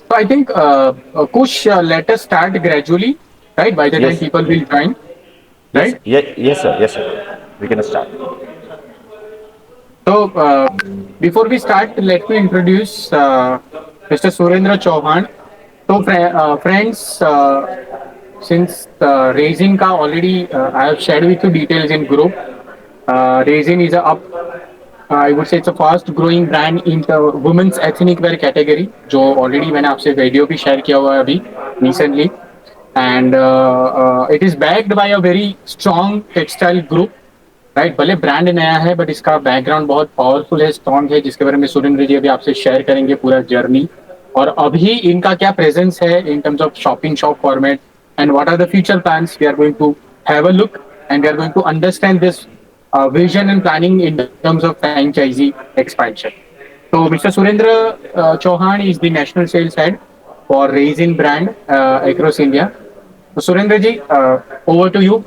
So I think Kush, let us start gradually, right? By the time Yes, people will join, yes, right? yes, sir, yes, sir. We can start. So before we start, let me introduce Mr. Surendra Chauhan. So friends, since Raisin ka already I have shared with you details in group. Raisin is a up. I would say it's a fast growing brand in the women's ethnic wear category. जो already मैंने आपसे video भी share किया हुआ है अभी recently. And it is backed by a very strong textile group, right भले brand नया है बट इसका बैकग्राउंड बहुत पावरफुल है, स्ट्रॉन्ग है, जिसके बारे में सुरेंद्र जी अभी आपसे शेयर करेंगे पूरा जर्नी। और अभी इनका क्या प्रेजेंस है in terms of shopping shop format and what are the future plans, we are going to have a look and we are going to understand this vision and planning in terms of franchisee expansion. So Mr. Surendra Chauhan is the national sales head for Raisin brand across India. So Surendra ji, over to you.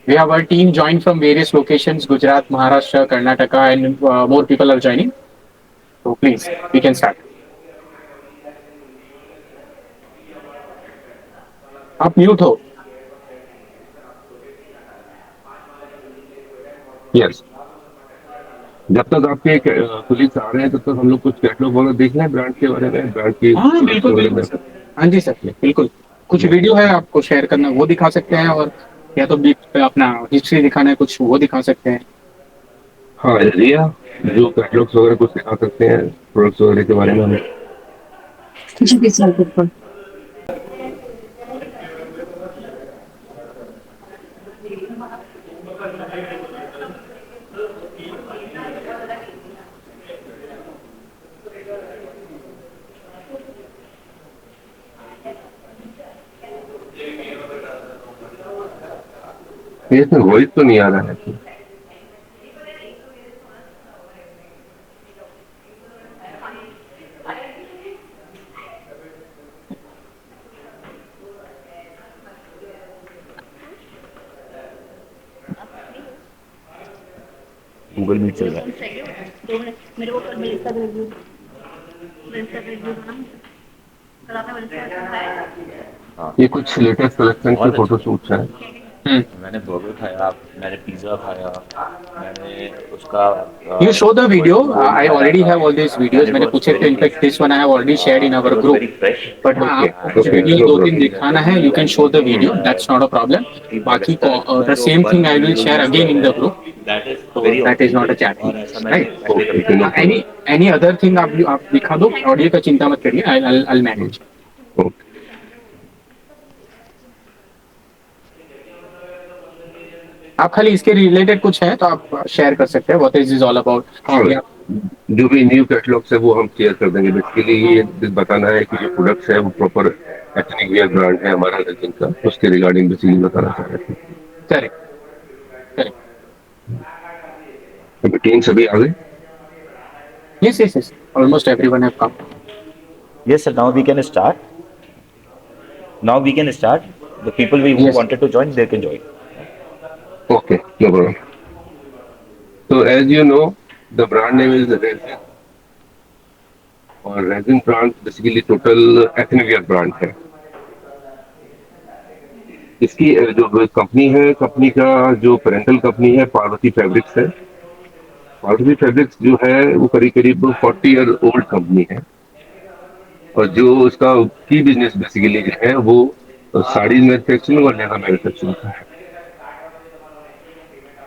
We have our team joined from various locations, Gujarat, Maharashtra, Karnataka, and more people are joining. So please, we can start. आप mute हो। Yes. जब तक आपके colleagues आ रहे हैं तब तक हम लोग कुछ कैटलॉग वगैरह देख लें ब्रांड के बारे में, ब्रांड की हाँ प्रोडक्ट्स बिल्कुल के बारे बिल्कुल में। सर। हाँ जी सर, बिल्कुल। कुछ वीडियो है आपको शेयर करना वो दिखा सकते हैं, और या तो भी अपना हिस्ट्री दिखाना है कुछ वो दिखा सकते हैं। हाँ रिया, जो कैटलॉग्स वगैरह कुछ दिखा सकते हैं प्रोडक्ट्स वगैरह के बारे में हमें। जी जी सर बिल्कुल। ये इसमें वॉइस तो नहीं आ रहा है। गूगल मीट चल रहा है। मेरे को कल मिलता रिव्यू मिलता रिव्यू बनाऊं। कल आपने मिलता है। हाँ, ये कुछ लेटेस्ट कलेक्शन के बहुत अच्छा। फोटोशूट्स हैं। Hmm. मैंने बर्गर खाया, मैंने पिज़्ज़ा खाया, मैंने उसका You show the video. Roll I खाया already था, have all these videos. And it मैंने वाज पूछे थे, very in fact tasty. this one I have already shared in our it was group. Very fresh. But हाँ, okay आपको कुछ okay, videos no दो तीन प्रॉब्लम। दिखाना है, you can show the video, that's not a problem. बाकी को the जो सेम बन thing I will video share use again कर इन रहे द हैं, ग्रुप। दैट इज तो very that is not a authentic, और ऐसा चैट, मैंने राइट? पहले ओके कभी ओके, नहीं नो किया। एनी एनी अदर थिंग आप दिखा दो, ऑडियो का चिंता मत करिए, आई मैनेज। प्रॉब्लम। आप खाली इसके रिलेटेड कुछ है तो आप शेयर कर सकते हैं, what is is all about. हाँ, जो भी न्यू कैटलॉग्स है वो हम शेयर कर देंगे। बेसिकली ये बताना है कि जो प्रोडक्ट्स है वो प्रॉपर एथनिक वेयर ब्रांड है हमारा रेजिन का, उसके रिगार्डिंग बेसिकली बताना चाह रहे थे। Correct, correct. अभी टीम सभी आ गए। Yes yes yes, almost everyone have come. Yes, sir. Now we can start. Now we can start. The people who yes. wanted to join, they can join. Okay, no problem. तो as you know, the brand name is Resin, और Resin brand basically total ethnic wear brand है। इसकी जो company है, company का जो parental company है Parvati fabrics है। पार्वती फैब्रिक्स जो है वो करीब करीब 40 ईयर ओल्ड कंपनी है, और जो उसका की बिजनेस बेसिकली जो है वो साड़ी मैन्युफैक्चरिंग और लहंगा मैन्युफैक्चरिंग का है।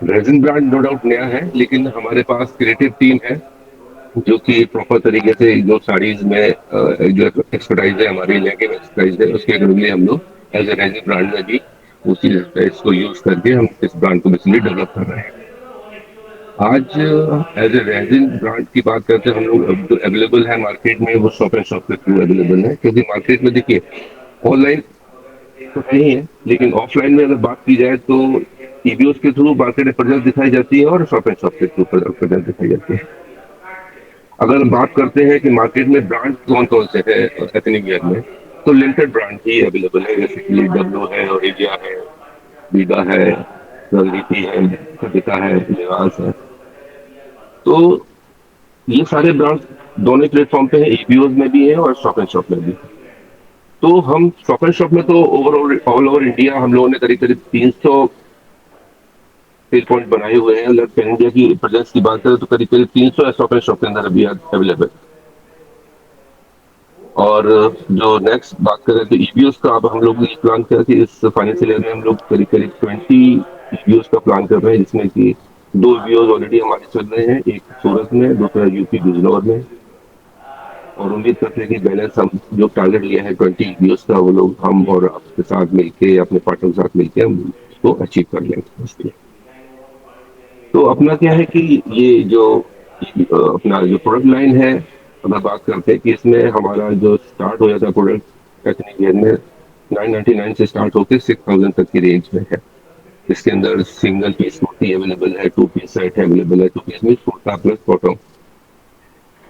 रेजिन ब्रांड नो डाउट नया है, लेकिन हमारे पास क्रिएटिव टीम है जो कि प्रॉपर तरीके से जो साड़ीज में जो एक्सपर्टाइज है हमारी, लहंगे में एक्सपर्टाइज है, उसके अकॉर्डिंगली हम लोग एज ए रेजिन ब्रांड में भी उसी एक्सपर्टाइज को यूज करके हम इस ब्रांड को बेसिकली डेवलप कर रहे हैं। आज एज ए रेजिन ब्रांड की बात करते हैं हम लोग, जो अवेलेबल है मार्केट में वो शॉप एंड शॉप के थ्रू अवेलेबल है, क्योंकि मार्केट में देखिए ऑनलाइन तो है ही है, लेकिन ऑफलाइन में अगर बात की जाए तो ईबीओस के थ्रू मार्केट में प्रेजेंस दिखाई जाती है और शॉप एंड शॉप के थ्रू प्रेजेंस दिखाई जाती है। अगर हम बात करते हैं कि मार्केट में ब्रांड कौन कौन से हैं एथनिक वेयर में, तो लिमिटेड ब्रांड ही अवेलेबल है, जैसे कि डब्लू है, ओरेलिया है, वीगा है, रणनीति है, कृतिका है, लिवास है। तो ये सारे ब्रांड्स दोनों प्लेटफॉर्म पे है, ईबीओज में भी है और शॉप एंड शॉप में भी। तो हम शॉप एंड शॉप में तो ओवरऑल ऑल ओवर इंडिया हम लोगों ने करीब करीब 300 सेल पॉइंट बनाए हुए हैं। अगर पैन इंडिया की प्रेजेंस की बात करें तो करीब करीब 300 शॉप एंड शॉप के अंदर अभी अवेलेबल। और जो नेक्स्ट बात करें तो ईबीओस का, अब हम लोग ये प्लान किया कि इस फाइनेंशियल ईयर में हम लोग करीब करीब 20 ईबीओस का प्लान कर रहे हैं, जिसमें कि 2 ईबीओस ऑलरेडी हमारे चल रहे हैं, एक सूरत में, दूसरा यूपी बिजनौर में। और उम्मीद करते हैं कि बैलेंस हम जो टारगेट लिया है 20 ईबीओस का, वो लोग हम और आपके साथ मिलके, अपने पार्टनर के साथ मिलके हम उसको अचीव कर लेंगे। तो अपना क्या है कि ये जो अपना जो प्रोडक्ट लाइन है, अगर बात करते हैं कि इसमें हमारा जो स्टार्ट हो जाता है प्रोडक्ट एथनिक वेयर में 999 से स्टार्ट होकर 6000 तक की रेंज में है। इसके अंदर सिंगल पीस कुर्ती अवेलेबल है, 2 पीस सेट अवेलेबल है, 2 पीस में कुर्ता प्लस बॉटम।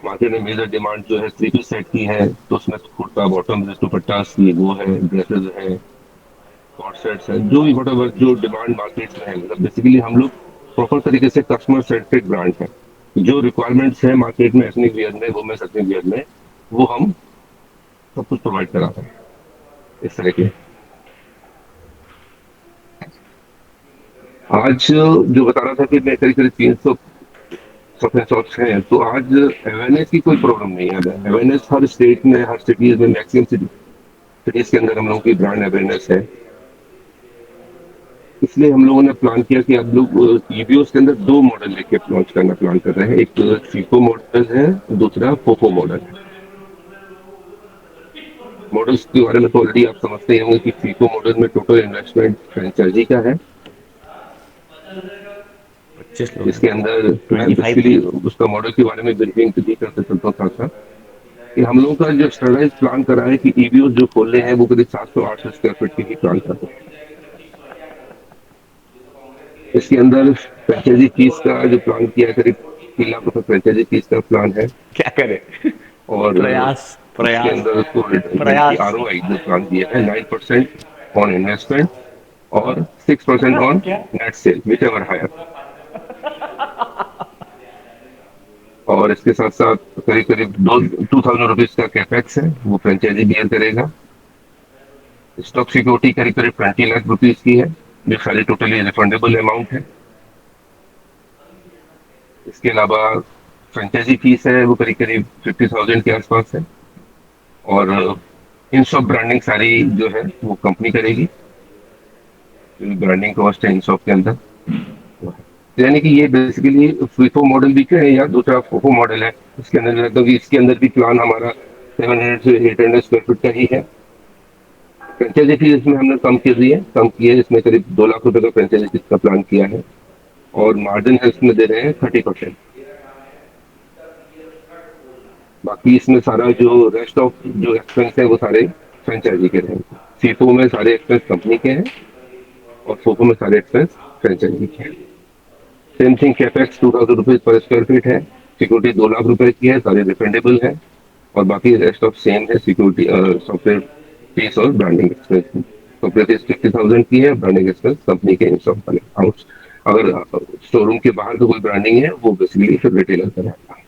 मार्केट में मेजर डिमांड जो है 3 पीस सेट की है, तो उसमें कुर्ता बॉटम दुपट्टा वो है, ड्रेसेस है, कॉर्ड सेट्स है, जो भी वट जो डिमांड मार्केट में है। मतलब बेसिकली हम लोग प्रॉपर तरीके से कस्टमर सेंट्रिक ब्रांड है। जो रिक्वायरमेंट्स है मार्केट में एथनिक वियर में, वुमेन्स एथनिक वियर में, वो हम सब कुछ प्रोवाइड कराते हैं इस तरह के। आज जो बता रहा था कि मैं करीब करीब 300 शॉपिंग शॉप्स हैं, तो आज अवेयरनेस की कोई प्रॉब्लम नहीं है। अवेयरनेस हर स्टेट में, हर सिटीज में, मैक्सिमम सिटीज के अंदर हम लोगों की ब्रांड अवेयरनेस है। इसलिए हम लोगों ने प्लान किया कि अब लोग ईबीओस के अंदर 2 मॉडल लेके लॉन्च करना प्लान कर रहे हैं। एक फीको मॉडल है, दूसरा फोफो मॉडल है। मॉडल्स के बारे में तो ऑलरेडी आप समझते ही होंगे कि फीको मॉडल में टोटल इन्वेस्टमेंट फ्रेंचाइजी का है। 25 लोग इसके अंदर मैं 25 बेसिकली उसका मॉडल के बारे में ब्रीफिंग भी करते चलता था कि हम लोगों का जो स्टैंडर्डाइज प्लान करा है कि ईबीओ जो खोल रहे हैं वो करीब 700-800 स्क्वायर फीट की ही प्लान कर रहे हैं। इसके अंदर फ्रेंचाइजी फीस का जो प्लान किया है करीब 3 लाख रुपए फ्रेंचाइजी फीस का प्लान है। क्या करें? और प्रयास इसके प्रयास अंदर उसको प्रयास आरओआई जो प्लान दिया है 9% ऑन इन्वेस्टमेंट और 6% on net sale whichever higher. और इसके साथ साथ करीब करीब 2000 रुपीज का कैपेक्स है, वो फ्रेंचाइजी बियर करेगा। स्टॉक सिक्योरिटी करीब करीब 20 लाख रुपीज की है, जो सारी टोटली रिफंडेबल अमाउंट है। इसके अलावा फ्रेंचाइजी फीस है वो करीब करीब 50,000 के आसपास है। और इन शॉप ब्रांडिंग सारी जो है वो कंपनी करेगी, ब्रांडिंग कॉस्ट है इन शॉप के अंदर। यानी कि ये बेसिकली फीफो मॉडल भी है या दूसरा फोफो मॉडल है। इसके अंदर लगभग इसके अंदर भी प्लान हमारा 700 से 800 स्क्वायर फीट का ही है। फ्रेंचाइजी फीस इसमें हमने कम की है, इसमें करीब 2 लाख रुपए का फ्रेंचाइजी फीस का प्लान किया है। और मार्जिन है इसमें दे रहे हैं 30%। बाकी इसमें सारा जो रेस्ट ऑफ जो एक्सपेंस है वो सारे फ्रेंचाइजी के रहेंगे। फीफो में सारे एक्सपेंस कंपनी के हैं और फोफो में सारे एक्सपेंस फ्रेंचाइजी के हैं। Same thing capex 2000 rupees per square feet है, सिक्योरिटी 2 लाख रुपए की है, सारे रिफंडेबल है। और बाकी रेस्ट ऑफ सेम है, सिक्योरिटी सॉफ्टवेयर फीस और ब्रांडिंग एक्सपेंस। सॉफ्टवेयर फीस 50,000 की है, ब्रांडिंग एक्सपेंस कंपनी के इन शॉप वाले हाउस। अगर शोरूम के बाहर तो कोई ब्रांडिंग है वो बेसिकली फिर रिटेलर का रहता है।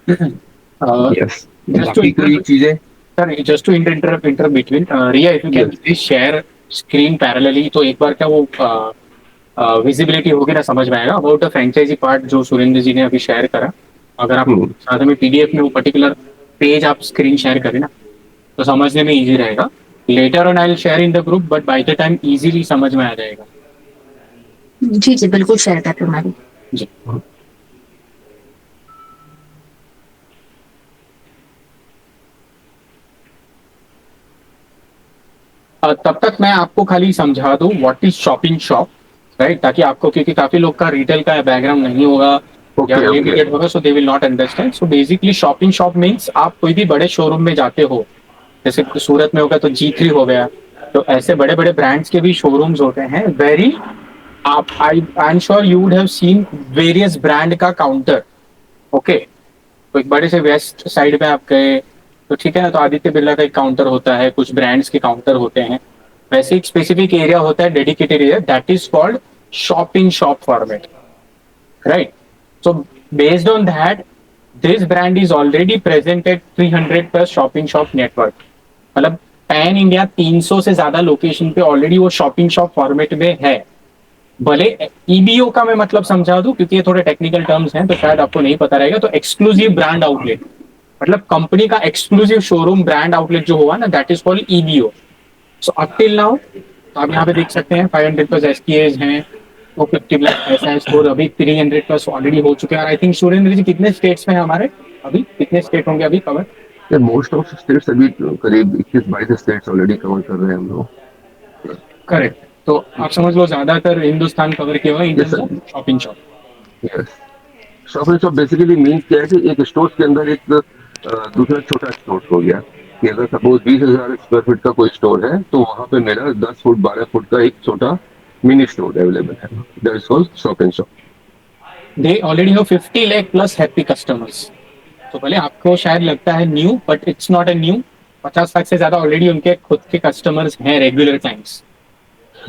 यस, Just to बाकी कोई interrupt, चीजें? sir, just to interrupt between, Riya, if you can Yes. please share screen parallelly, तो एक बार क्या वो विजिबिलिटी होगी ना, समझ में आएगा अबाउट द फ्रेंचाइजी पार्ट जो सुरेंद्र जी ने अभी शेयर करा। अगर आप साथ में पीडीएफ में वो पर्टिकुलर पेज आप स्क्रीन शेयर करें ना, तो समझने में इजी रहेगा। Later on I will share in the group, but by the time easily समझ में आ जाएगा। जी जी बिल्कुल शेयर करते हैं हमारी। जी। तब तक मैं आपको खाली समझा दूं what is shopping shop, right, ताकि आपको, क्योंकि काफी लोग का रिटेल का बैकग्राउंड नहीं होगा या Okay, लिमिटेड होगा, so they will not understand. So basically shopping shop means आप कोई भी बड़े शोरूम में जाते हो, जैसे सूरत में होगा तो G3 हो गया, तो ऐसे बड़े बड़े ब्रांड्स के भी शोरूम्स होते हैं। वेरी आप I am sure you would have seen various brand का काउंटर। ओके, तो एक बड़े से वेस्ट साइड में आप गए तो ठीक है ना, तो आदित्य बिरला का एक काउंटर होता है, कुछ ब्रांड्स के काउंटर होते हैं। वैसे एक स्पेसिफिक एरिया होता है, dedicated area, that is called shopping shop format, right. So based on that, this brand is already present at 300 plus shopping shop network. मतलब पैन इंडिया 300 से ज्यादा लोकेशन पे ऑलरेडी वो शॉपिंग शॉप फॉर्मेट में है. भले ईबीओ का मैं मतलब समझा दूं क्योंकि ये थोड़े टेक्निकल टर्म्स हैं तो शायद आपको नहीं पता रहेगा. तो एक्सक्लूसिव ब्रांड आउटलेट मतलब कंपनी का एक्सक्लूसिव शोरूम ब्रांड आउटलेट जो हुआ ना, that is called EBO. So up till now आप यहाँ पे देख सकते हैं 500 प्लस एसकेएस हैं, 250 प्लस ऐसा है स्टोर, अभी 300 प्लस ऑलरेडी हो चुके हैं. और आई थिंक सुरेंद्र जी कितने स्टेट्स में हैं हमारे, अभी कितने स्टेट होंगे अभी कवर? मोस्ट ऑफ स्टेट्स अभी करीब 21-22 स्टेट्स ऑलरेडी कवर कर रहे हैं हम लोग. करेक्ट. तो आप समझ लो ज्यादातर हिंदुस्तान कवर किया हुआ इन Yes, sir. Shopping shop. Yes. Shop and shop basically mean क्या है कि एक स्टोर के अंदर एक दूसरा छोटा स्टोर हो गया कि अगर सपोज 20,000 स्क्वायर फीट का कोई स्टोर है तो वहां पे मेरा 10 फुट 12 फुट का एक छोटा मिनी स्टोर अवेलेबल है. That is called shop and shop. They already have 50 lakh plus happy customers. तो भले आपको शायद लगता है new, but it's not a new. 50 lakh से ज्यादा ऑलरेडी उनके खुद के कस्टमर्स हैं रेगुलर टाइम्स.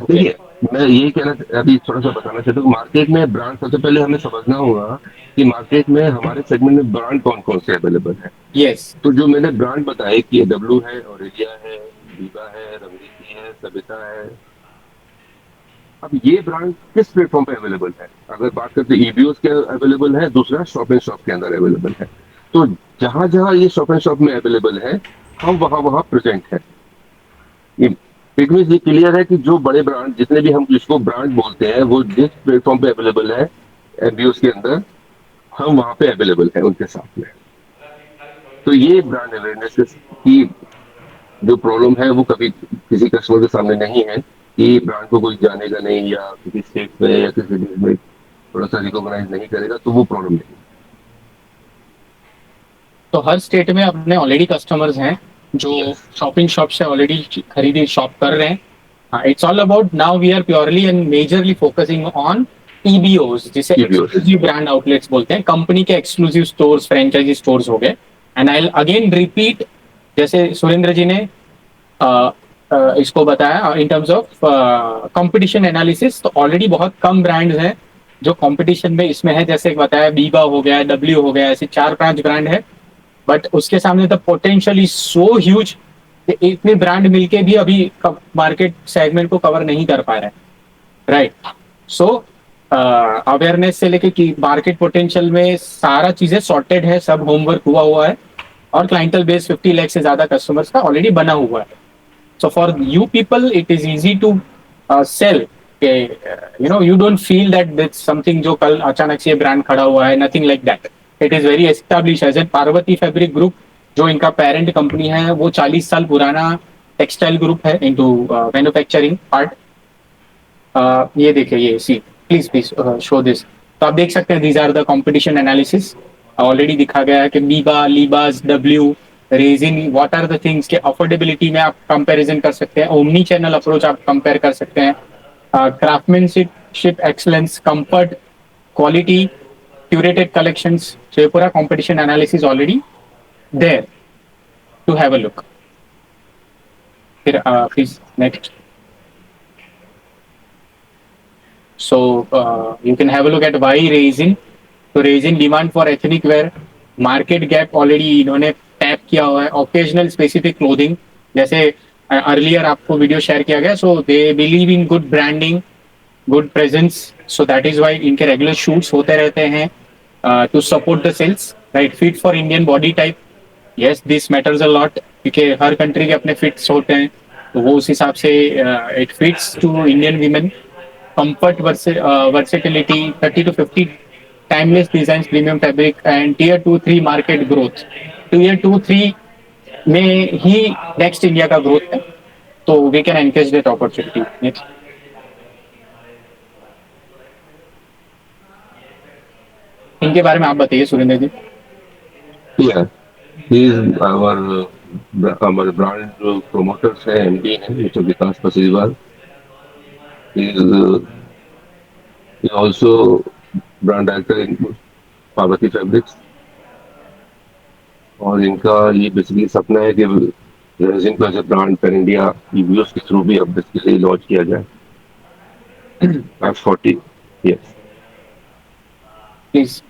देखिए, मैं यही कहना अभी थोड़ा सा बताना चाहता हूँ. मार्केट में ब्रांड सबसे पहले हमें समझना होगा कि मार्केट में हमारे सेगमेंट में ब्रांड कौन कौन से अवेलेबल है. यस. तो जो मैंने ब्रांड बताए कि डब्लू है, ऑरेलिया है, वीवा है, रंगीती है, सबिता है. अब ये ब्रांड किस प्लेटफॉर्म पे अवेलेबल है? अगर बात करते हैं ईबीओस के अवेलेबल है, दूसरा शॉप एंड शॉप के अंदर अवेलेबल है. तो जहां जहां ये शॉप एंड शॉप में अवेलेबल है हम वहां वहां प्रेजेंट है. इट मीन ये क्लियर है कि जो बड़े ब्रांड जितने भी हम जिसको ब्रांड बोलते हैं वो जिस प्लेटफॉर्म पे अवेलेबल है एमबीओस के अंदर हम वहां पे अवेलेबल है उनके साथ में. तो ये ब्रांड अवेयरनेस की जो प्रॉब्लम है वो कभी किसी कस्टमर के सामने नहीं है कि ब्रांड को कोई जानेगा नहीं या किसी स्टेट में या किसी सिटी में थोड़ा सा रिकॉग्नाइज नहीं करेगा, तो वो प्रॉब्लम नहीं. तो हर स्टेट में अपने ऑलरेडी कस्टमर्स हैं जो शॉपिंग शॉप से ऑलरेडी खरीदी शॉप कर रहे हैं. It's all about now we are purely and majorly focusing on EBOs जिसे EBOs. एक्सक्लूसिव ब्रांड आउटलेट्स बोलते हैं. कंपनी के एक्सक्लूसिव स्टोर्स, फ्रेंचाइजी स्टोर्स हो गए. एंड आई अगेन रिपीट, जैसे सुरेंद्र जी ने इसको बताया इन टर्म्स ऑफ कंपटीशन एनालिसिस, तो ऑलरेडी बहुत कम ब्रांड्स हैं जो कंपटीशन में इसमें है. जैसे बताया बीबा हो गया, डब्ल्यू हो गया, ऐसे 4-5 ब्रांड है. बट उसके सामने the potential is so huge कि इतने ब्रांड मिलके भी अभी मार्केट सेगमेंट को कवर नहीं कर पा रहे हैं. राइट. सो अवेयरनेस से लेके कि मार्केट पोटेंशियल में सारा चीजें सॉर्टेड है, सब होमवर्क हुआ है और क्लाइंटल बेस 50 लाख से ज्यादा कस्टमर्स का ऑलरेडी बना हुआ है. So for you people it is easy to sell. You know, you don't feel that that's something जो कल अचानक से ब्रांड खड़ा हुआ है. Nothing like that. It is very establish as a Parvati fabric group जो इनका पेरेंट कंपनी है वो 40 साल पुराना टेक्सटाइल ग्रुप है इनटू मैन्युफैक्चरिंग पार्ट. ये देखिए, ये सी प्लीज शो दिस. तो आप देख सकते हैं these are the competition analysis. Already दिखा गया है कि Biba, Libas, W, Resin, what are the things के अफोर्डेबिलिटी में आप कंपैरिजन कर सकते हैं. ओमनी चैनल अप्रोच आप कंपेयर कर सकते हैं. Craftsmanship excellence, comfort, quality, curated collections. So ये पूरा competition analysis already there to have a look. फिर please next. So you can have a look at why Resin. तो Resin demand for ethnic wear, market gap already इन्होंने tap किया हुआ है. Occasional specific clothing जैसे earlier आपको video share किया गया. So they believe in good branding, good presence. So that is why इनके रेगुलर शूट्स होते रहते हैं to support the sales. Right, fit for Indian body type. Yes, this matters a lot क्योंकि हर country के अपने fits होते हैं तो वो उस हिसाब से it fits to Indian women. Comfort, versatility, 30 to 50 timeless designs, premium fabric and tier 2-3 market growth. Tier 2-3 में ही नेक्स्ट इंडिया का ग्रोथ है तो we can encourage that opportunity. Next. इनके बारे में आप बताइए Surendra ji. Yeah, he is हमारे ब्रांड जो प्रोमोटर्स हैं एमडी हैं mister Vikas Pasiwal. He is also brand director in Parvati fabrics. और इनका ये बेसिकली सपना है कि रेजिन को as a brand pan India EBOs के थ्रू भी अब बेसिकली लॉन्च किया जाए. F40. Yes. Please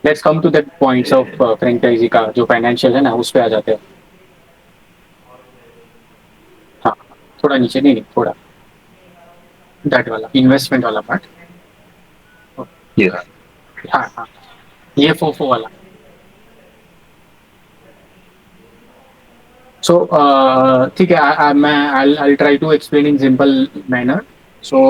let's come to that points of franchisee का जो फाइनेंशियल है ना, उस पे आ जाते हैं. हाँ, थोड़ा नीचे, नहीं नहीं, थोड़ा दैट वाला इन्वेस्टमेंट वाला पार्ट. ये हाँ हाँ, ये फोफो वाला. So ठीक है, I'll try to explain in simple manner. So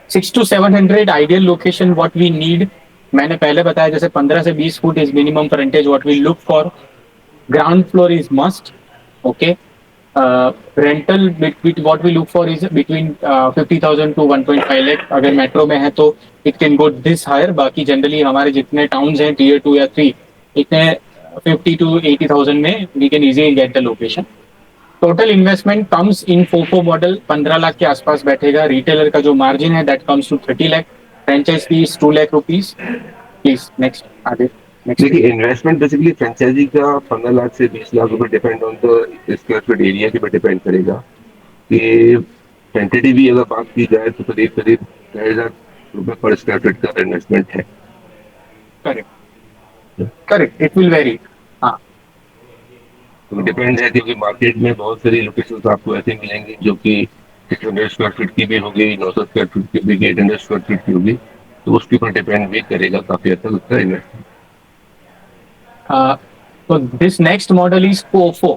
600 to 700 ideal location what we need. मैंने पहले बताया जैसे 15 से 20 foot is minimum frontage what we look for. Ground floor is must. Okay. Rental what we look for is between 50,000 to 1.5 lakh. अगर metro में है तो it can go this higher. बाकी जनरली हमारे जितने टाउन्स हैं tier 2 या 3 इतने 50 to 80,000 में we can easily get the location. Total investment comes in FOFO model 15 lakh के आसपास बैठेगा. रिटेलर का जो मार्जिन है that comes to 30 lakh. Franchise fees 2 lakh rupees. Please next, आगे नेक्स्ट. देखिए, इन्वेस्टमेंट बेसिकली फ्रेंचाइजी का 15 लाख से 20 लाख रुपए depend on the square feet area के पे डिपेंड करेगा. कि टेंटेटिव भी अगर बात की जाए तो करीब करीब 2,000 रुपए पर स्क्वायर फीट का इन्वेस्टमेंट है. Correct correct, it will very. हाँ, तो डिपेंड है क्योंकि मार्केट में बहुत सारी लोकेशन आपको ऐसे मिलेंगी जो कि 600 स्क्वायर फीट की भी होगी, 900 स्क्वायर फीट की भी, 800 स्क्वायर फीट की होगी. तो उसके ऊपर डिपेंड भी करेगा काफी हद तक उसका investment. so this next model is FOFO.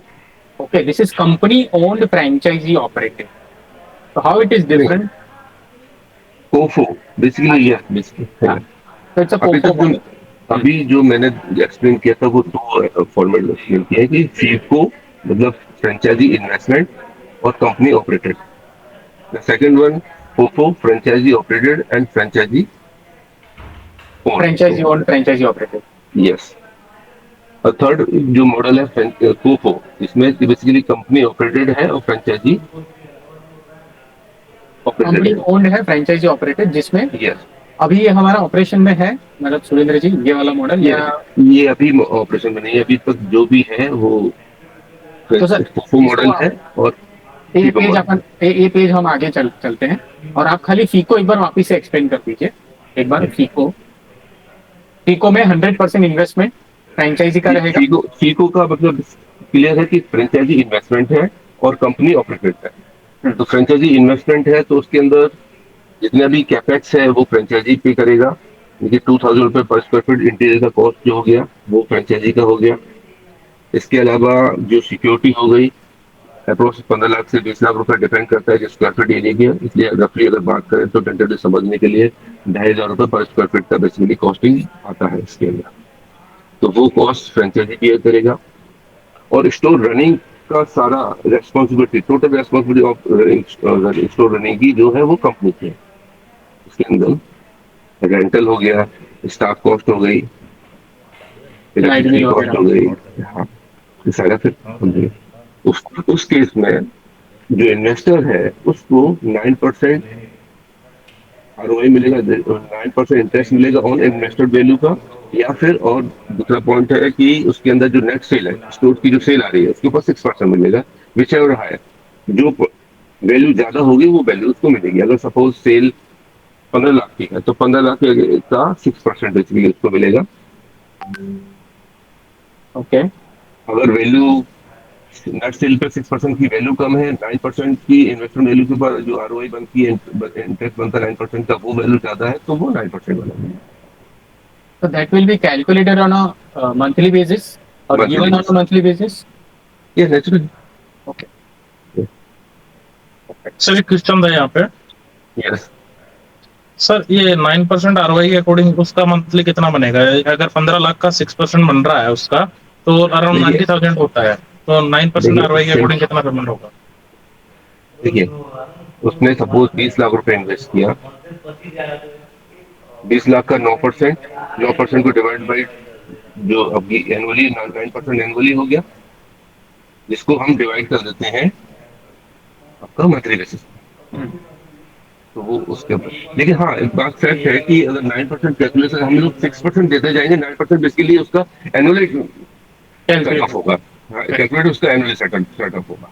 Okay, this is company owned franchisee operated. So how it is different? फोफो basically ये बेसिकली So it's a अभी FOFO तक model. अभी जो मैंने एक्सप्लेन किया था वो दो फॉर्मेट में एक्सप्लेन किया है कि फीको मतलब फ्रेंचाइजी इन्वेस्टमेंट और company operated. The second one FOFO franchisee operated and franchisee Franchisee owned, franchisee operated. Yes. और थर्ड जो मॉडल है फोफो, इसमें बेसिकली कंपनी ऑपरेटेड है और फ्रेंचाइजी कंपनी ऑपरेटेड ओन्ड है, फ्रेंचाइजी ऑपरेटेड, जिसमें है. यस, अभी ये हमारा ऑपरेशन में है. मतलब सुरेंद्र जी, ये वाला मॉडल या ये अभी ऑपरेशन में नहीं है. अभी तक जो भी है वो तो सर, फोफो मॉडल है. और ये पेज ये पेज हम आगे चलते हैं और आप खाली फीको एक बार वापिस से एक्सप्लेन कर दीजिए. एक बार फीको में 100% इन्वेस्टमेंट फ्रेंचाइजी का रहेगा. फीको का मतलब क्लियर है कि फ्रेंचाइजी इन्वेस्टमेंट है और कंपनी ऑपरेटेड है. तो फ्रेंचाइजी इन्वेस्टमेंट है तो उसके अंदर जितना भी कैपेक्स है वो फ्रेंचाइजी पे करेगा. देखिए 2,000 रुपए पर स्क्वायर फीट इंटीरियर का कॉस्ट जो हो गया वो फ्रेंचाइजी का हो गया. इसके अलावा जो सिक्योरिटी हो गई अप्रोक्स 15 लाख से 20 लाख रुपए डिपेंड करता है जिस स्क्वायर फीट एरिया की. इसलिए रफली अगर बात करें तो टेंटेटिव समझने के लिए 2,500 रुपए पर स्क्वायर फीट का बेसिकली कॉस्टिंग आता है इसके अंदर. तो वो कॉस्ट फ्रेंचाइजी बियर करेगा. और स्टोर रनिंग का सारा responsibility, total responsibility of store running की जो है वो कंपनी की है. उसके अंदर रेंटल हो गया, स्टाफ कॉस्ट हो गई, इलेक्ट्रिसिटी कॉस्ट हो गई. हाँ, ये सारा फिर कंपनी. उस केस में जो इन्वेस्टर है उसको 9% आरओआई मिलेगा, 9% इंटरेस्ट मिलेगा ऑन इन्वेस्टेड वैल्यू का. या फिर और दूसरा पॉइंट है कि उसके अंदर जो नेट सेल है, स्टोर की जो सेल आ रही है उसके ऊपर 6% मिलेगा. विच एवर हायर, जो वैल्यू ज्यादा होगी वो वैल्यू उसको मिलेगी. अगर सपोज सेल 15 लाख की है तो 15 लाख का 6% बेसिकली उसको मिलेगा. ओके. अगर वैल्यू नेट सेल पे 6% की वैल्यू कम है, 9% की इन्वेस्टमेंट वैल्यू के ऊपर जो आरओआई बनती है, इंटरेस्ट बनता है 9% का, वो वैल्यू ज्यादा है तो वो 9% वाला. So that will be calculated on a monthly basis or Monthly given on basis. a monthly basis. ये नेचुरल. Okay. सर एक क्वेश्चन था यहाँ पे. यस, सर ये 9% आरओआई के अकॉर्डिंग उसका मंथली कितना बनेगा? अगर 15 लाख का 6% बन रहा है उसका तो अराउंड देखिए- 90,000 होता है. तो 9% देखिए, आरओआई के अकॉर्डिंग कितना पेमेंट होगा? देखिए उसने सपोज 20 लाख रुपए इन्वेस्ट किया, 20 लाख का 9% को डिवाइड बाई जो अभी एनुअली 9% एनुअली हो गया, जिसको हम डिवाइड कर देते हैं आपका मंथली बेसिस. तो वो उसके ऊपर. लेकिन हाँ, एक बात फैक्ट है कि अगर 9% कैलकुलेशन हम लोग 6% देते जाएंगे, 9% बेसिकली उसका एनुअली सेटअप होगा. कैलकुलेट उसका एनुअली सेटअप होगा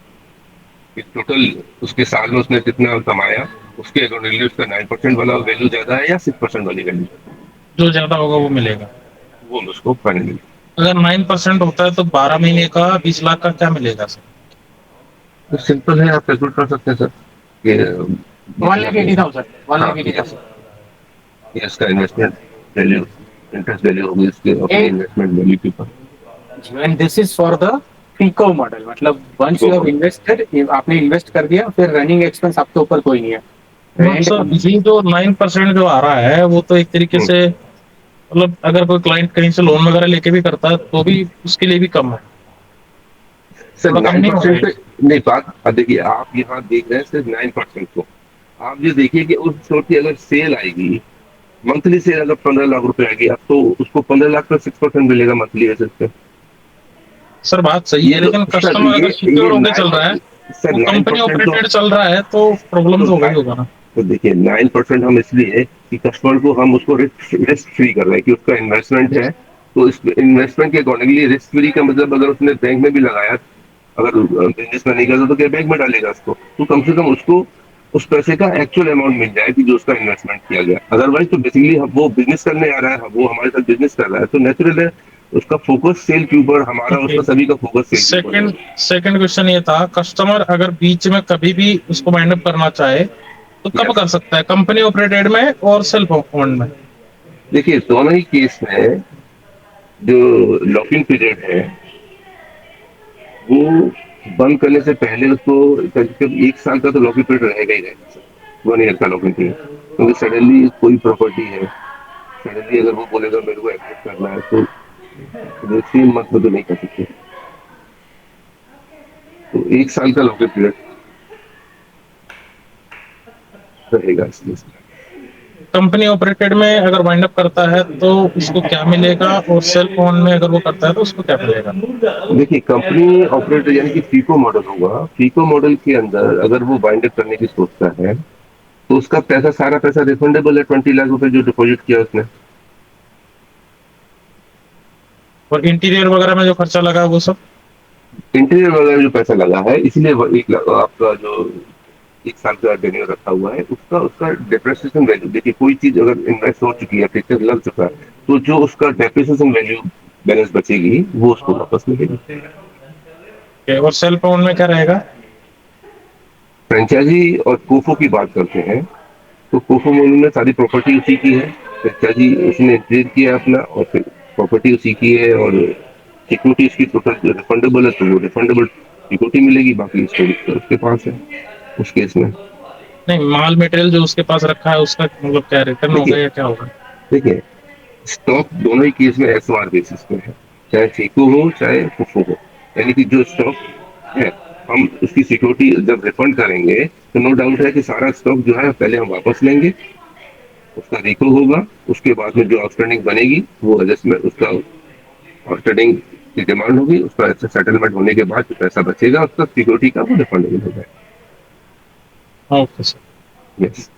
कि टोटल उसके साल में उसने कितना कमाया, उसके अकॉर्डिंगली उसका 9% वाला वैल्यू ज्यादा है या 6% वाली वैल्यू. जो ज्यादा होगा वो मिलेगा. वो हम उसको फाइनली। अगर 9% होता है तो 12 महीने का 20 लाख का क्या मिलेगा सर? तो सिंपल है, आप कैलकुलेट कर सकते हैं सर कि 1,80,000, हाँ 1,80,000। ये इसका इन्वेस्टमेंट वैल्यू, इंटरेस्ट वैल्यू होगी इसके अपने इन्वेस्टमेंट वैल्यू के ऊपर। And this is for the FICO model, मतलब once FICO you have model। Invested, आपने इन्वेस्ट कर दिया, फिर रनिंग एक्सपेंस आपके ऊपर कोई नहीं है। बट रेंट सर ये जो 9% जो आ रहा है वो तो एक तरीके हम्म। से मतलब अगर कोई क्लाइंट कहीं से लोन वगैरह लेके भी करता है तो भी उसके लिए भी कम है, सर थोड़ा कम नाइन नहीं हो रहा परसेंट है? पे नहीं बात, अब देखिए आप यहाँ देख रहे हैं सिर्फ 9% को। आप ये देखिए कि उस स्टोर की अगर सेल आएगी, मंथली सेल अगर 15 लाख रुपए आएगी, अब तो उसको 15 लाख का 6% मिलेगा मंथली बेसिस पे। सर बात सही ये है जो लेकिन सर कस्टमर अगर ये सिक्योर होके चल रहा है, 9, सर वो नाइन कंपनी परसेंट ऑपरेटेड चल रहा है तो प्रॉब्लम तो तो होगा ही होगा ना। तो देखिए 9% हम इसलिए कि कस्टमर को हम उसको रिस्क फ्री कर रहे हैं कि उसका इन्वेस्टमेंट है, तो इस इन्वेस्टमेंट के अकॉर्डिंगली रिस्क फ्री का मतलब अगर उसने बैंक में भी लगाया, अगर बिजनेस में नहीं करता तो क्या बैंक में डालेगा उसको, तो कम से कम उसको उस पैसे का एक्चुअल अमाउंट मिल जाए कि जो उसका इन्वेस्टमेंट किया गया। अदरवाइज तो बेसिकली वो बिजनेस करने आ रहा है, वो हमारे साथ बिजनेस कर रहा है, तो नेचुरल है उसका फोकस सेल के ऊपर, हमारा ओके। उसका सभी का फोकस सेल के ऊपर सेकंड है। सेकंड क्वेश्चन ये था, कस्टमर अगर बीच में कभी भी उसको वाइंड अप करना चाहे तो कब यस, कर सकता है, कंपनी ऑपरेटेड में और सेल्फ ओन्ड में? देखिए दोनों ही केस में जो लॉकिंग पीरियड है वो बंद करने से पहले उसको करीब 1 साल का तो लॉकिंग पीरियड रहेगा ही रहेगा सर, 1 ईयर का लॉकिंग पीरियड। क्योंकि सडनली कोई प्रॉपर्टी है, सडनली अगर वो बोलेगा मेरे को एक्सेस करना है तो 3 मंथ में तो नहीं कर सकते, तो 1 साल का लॉकिंग पीरियड रहेगा इसमें। कंपनी ऑपरेटेड में अगर वाइंड अप करता है तो उसको क्या मिलेगा, और सेल्फ ओन में अगर वो करता है तो उसको क्या मिलेगा? देखिए कंपनी ऑपरेटर यानी कि फीको मॉडल होगा, फीको मॉडल के अंदर अगर वो बाइंड अप करने की सोचता है तो उसका पैसा, सारा पैसा रिफंडेबल है, 20 लाख रुपए जो डिपॉजिट किया उसने। और इंटीरियर वगैरह में जो खर्चा लगा वो सब? इंटीरियर वगैरह जो पैसा लगा है, इसलिए 1 लाख आपका जो 1 साल का टेन्योर रखा हुआ है उसका उसका डेप्रिसिएशन वैल्यू, देखिए कोई चीज अगर इन्वेस्ट हो चुकी है, फिक्चर लग चुका है, तो जो उसका डेप्रिसिएशन वैल्यू बैलेंस बचेगी वो उसको वापस मिलेगी। Okay, और सेल्फ ओन में क्या रहेगा? फ्रेंचाइजी और कोफो की बात करते हैं तो कोफो मोल में सारी प्रॉपर्टी उसी की है, फ्रेंचाइजी उसने इंक्रीज किया अपना और फिर प्रॉपर्टी उसी की है, और सिक्योरिटी उसकी टोटल रिफंडेबल है तो वो रिफंडेबल सिक्योरिटी मिलेगी, बाकी स्टोरेज तो उसके पास है उस केस में। नहीं, माल मटेरियल जो उसके पास रखा है उसका मतलब क्या रिटर्न होगा देखिए या क्या होगा? देखिए स्टॉक दोनों ही केस में SOR बेसिस पे है, चाहे फीको हो चाहे फुफो हो, यानी कि जो स्टॉक है हम उसकी सिक्योरिटी जब रिफंड करेंगे तो नो डाउट है कि सारा स्टॉक जो है पहले हम वापस लेंगे, उसका रिको होगा, उसके बाद में जो आउटस्टैंडिंग बनेगी वो एडजस्टमेंट, उसका आउटस्टैंडिंग की डिमांड होगी, उसका सेटलमेंट होने के बाद जो पैसा बचेगा उसका सिक्योरिटी का वो रिफंडेबल हो जाएगा। Okay sir. Yes.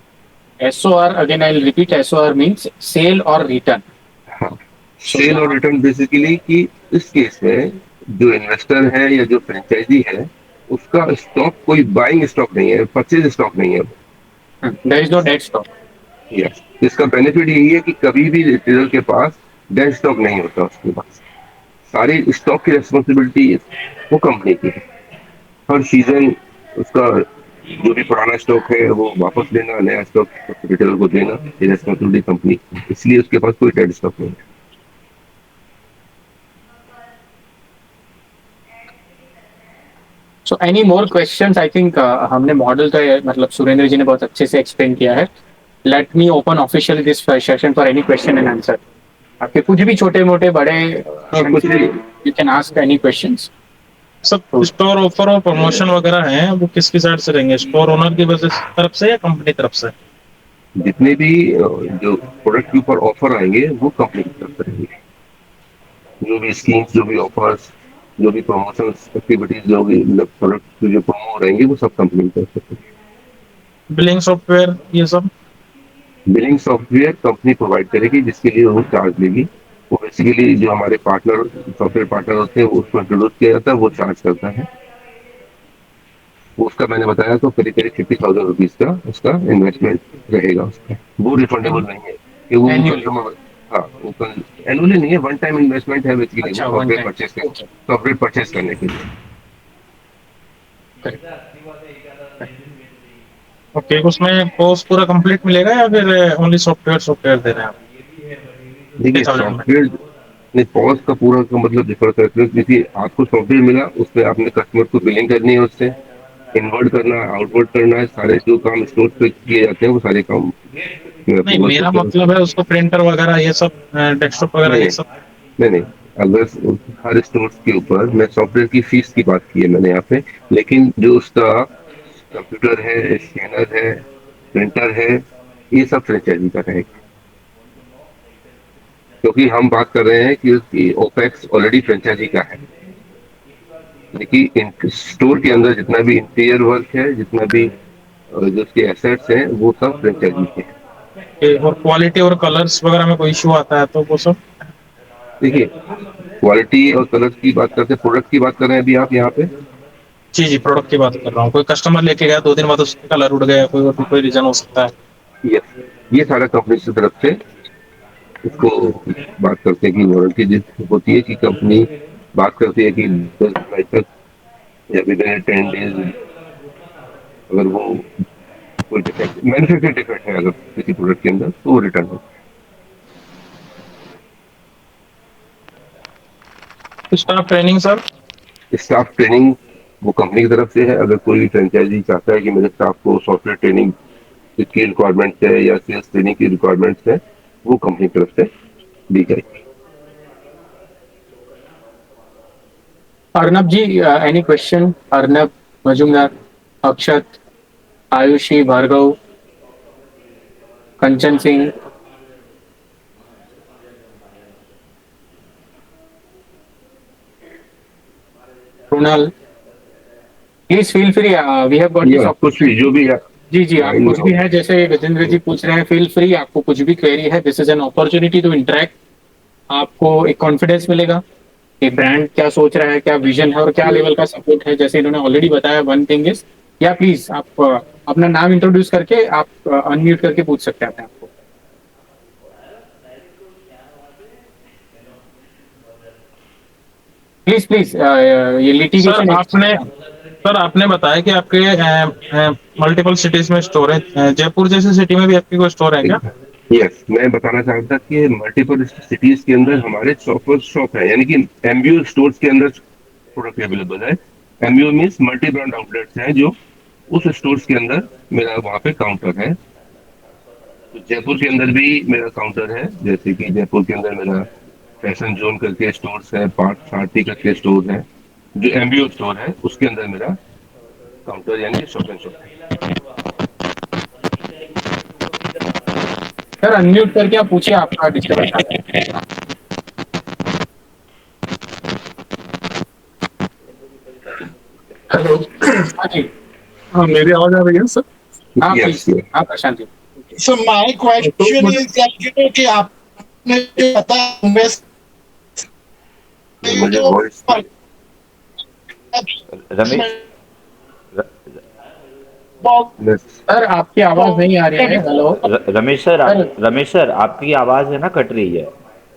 SOR, again I'll repeat, SOR means sale or return. हाँ, सेल और रिटर्न बेसिकली कि इस केस में जो इन्वेस्टर है या जो फ्रेंचाइजी है उसका स्टॉक कोई बाइंग स्टॉक नहीं है, परचेज स्टॉक नहीं है। There is no dead stock. Yes, इसका बेनिफिट यही है कि कभी भी रिटेलर के पास डेड स्टॉक नहीं होता, उसके पास सारी स्टॉक की रिस्पॉन्सिबिलिटी वो कंपनी की है। हर सीजन उसका जो भी पुराना स्टॉक है वो वापस लेना, नया स्टॉक रिटेलर को देना, ये रिस्पॉन्सिबिलिटी कंपनी की, इसलिए उसके पास कोई डेड स्टॉक नहीं है। So any more questions? I think हमने मॉडल तो मतलब सुरेंद्र जी ने बहुत अच्छे से एक्सप्लेन किया है. Let me open officially this session for any question and answer. आपके कुछ भी छोटे मोटे बड़े कुछ भी you can ask any questions. सब स्टोर ऑफर और प्रमोशन वगैरह हैं वो किसकी साइड से रहेंगे, स्टोर ओनर की वजह तरफ से या कंपनी तरफ से? जितने भी जो प्रोडक्ट के ऊपर ऑफर आएंगे वो कंपनी की तरफ से रहेंगे, जो भी स्कीम्स, जो भी ऑफर्स, जो भी प्रमोशन एक्टिविटीज, जो भी प्रोडक्ट जो प्रोमो रहेंगे वो सब कंपनी की तरफ से। बिलिंग सॉफ्टवेयर ये सब? बिलिंग सॉफ्टवेयर कंपनी प्रोवाइड करेगी जिसके लिए वो चार्ज लेगी, वो बेसिकली जो हमारे पार्टनर सॉफ्टवेयर पार्टनर होते हैं वो उसको इंट्रोड्यूस किया जाता है, वो चार्ज करता है। वो उसका मैंने बताया तो करीब करीब 50,000 रुपीज का उसका इन्वेस्टमेंट रहेगा, उसका वो रिफंडेबल नहीं है कि वो Annually. कस्टमर हाँ, ओपन एनुअली नहीं है, वन टाइम इन्वेस्टमेंट है बेसिकली, वो अच्छा, one time. Okay, software purchase करने के लिए। करेक्ट। ओके, उसमें कोर्स पूरा कंप्लीट मिलेगा या फिर ओनली सॉफ्टवेयर सॉफ्टवेयर दे रहे हैं आप देखिए 30,000 में? सॉफ्टवेयर नहीं, पॉज का पूरा का मतलब डिफर करते हैं, क्योंकि आपको सॉफ्टवेयर मिला, उसमें आपने कस्टमर को बिलिंग करनी है, उससे इनवर्ट करना है, आउटवर्ट करना है, सारे जो काम स्टोर पे किए जाते हैं वो सारे काम मैं नहीं, अप्रूवल मेरा करता हूँ। मतलब है उसको प्रिंटर वगैरह ये सब, डेस्कटॉप वगैरह नहीं ये नहीं सब। नहीं नहीं, अगर हर स्टोर के ऊपर मैं सॉफ्टवेयर की फीस की बात की है मैंने यहाँ पे, लेकिन जो उसका कंप्यूटर है, स्कैनर है, प्रिंटर है, ये सब फ्रेंचाइजी का रहेगा, क्योंकि हम बात कर रहे हैं कि उसकी ओपेक्स ऑलरेडी फ्रेंचाइजी का है। देखिए स्टोर के अंदर जितना भी इंटीरियर वर्क है, जितना भी जो उसके एसेट्स हैं, वो सब फ्रेंचाइजी के हैं। और क्वालिटी और कलर्स वगैरह में कोई इशू आता है तो वो सब? देखिए क्वालिटी और कलर की बात करते हैं, प्रोडक्ट की बात कर रहे हैं अभी आप यहाँ पे। जी जी, प्रोडक्ट की बात कर रहा हूँ। कोई कस्टमर लेके गया 2 दिन बाद उसका कलर उड़ गया, कोई और भी कोई रीजन हो सकता है। यस, ये सारा कंपनी की तरफ से उसको बात करते हैं कि वारंटी होती है, कि कंपनी बात करती है कि 10 जुलाई तक या विद इन 10 डेज अगर वो कोई डिफेक्ट, मैन्युफैक्चर डिफेक्ट है अगर किसी प्रोडक्ट के अंदर, तो वो रिटर्न हो। Staff training sir? Staff training वो कंपनी की तरफ से है। अगर कोई फ्रेंचाइजी चाहता है कि मेरे स्टाफ को सॉफ्टवेयर ट्रेनिंग की रिक्वायरमेंट्स है या सेल्स ट्रेनिंग की रिक्वायरमेंट्स है, वो कंपनी की तरफ से दी जाएगी। Arnab ji, any question? Arnab Majumdar, Akshat, Ayushi, Bhargav, Kanchan Singh, Krunal, please feel free, we have got this. या कुछ भी जो भी है, जी जी, आप लाइन में कुछ हो। भी है, जैसे गजेंद्र जी पूछ रहे हैं, फील फ्री, आपको कुछ भी क्वेरी है, this is an opportunity to interact. आपको एक कॉन्फिडेंस मिलेगा कि ब्रांड क्या सोच रहा है, क्या विजन है और क्या लेवल का सपोर्ट है, जैसे इन्होंने ऑलरेडी बताया। वन थिंग इज, या प्लीज आप अपना नाम इंट्रोड्यूस करके आप अनम्यूट करके पूछ सकते हैं अपने आप को। प्लीज प्लीज, ये लिटिगेशन। सर आपने बताया कि आपके मल्टीपल सिटीज में स्टोर है। जयपुर जैसे सिटी में भी आपकी कोई स्टोर है क्या? यस, मैं बताना चाह रहा था कि मल्टीपल सिटीज के अंदर हमारे शॉप है, यानी कि एमबीओ स्टोर्स के अंदर प्रोडक्ट अवेलेबल है। MBO means multi brand outlets हैं, जो उस स्टोर्स के अंदर मेरा वहाँ पे काउंटर है। तो जयपुर के अंदर भी मेरा काउंटर है, जैसे कि जयपुर के अंदर मेरा फैशन जोन करके स्टोर्स है, पार्थ सारथी करके स्टोर है। जो एमबीओ स्टोर है उसके अंदर मेरा काउंटर यानी शॉप एंड शॉप है। सर अनम्यूट करके आप पूछिए, आपका डिस्टर्बेंस आ रहा है। हेलो। हाँ जी। हाँ, मेरी आवाज आ रही है सर? हाँ यस, प्लीज, हाँ प्रशांत जी। So my तो question मुझे is that कि आपने जो बताया इन्वेस्ट मुझे तो वॉइस रमेश सर आपकी आवाज नहीं आ रही है। हेलो रमेश सर आपकी आवाज है ना कट रही है।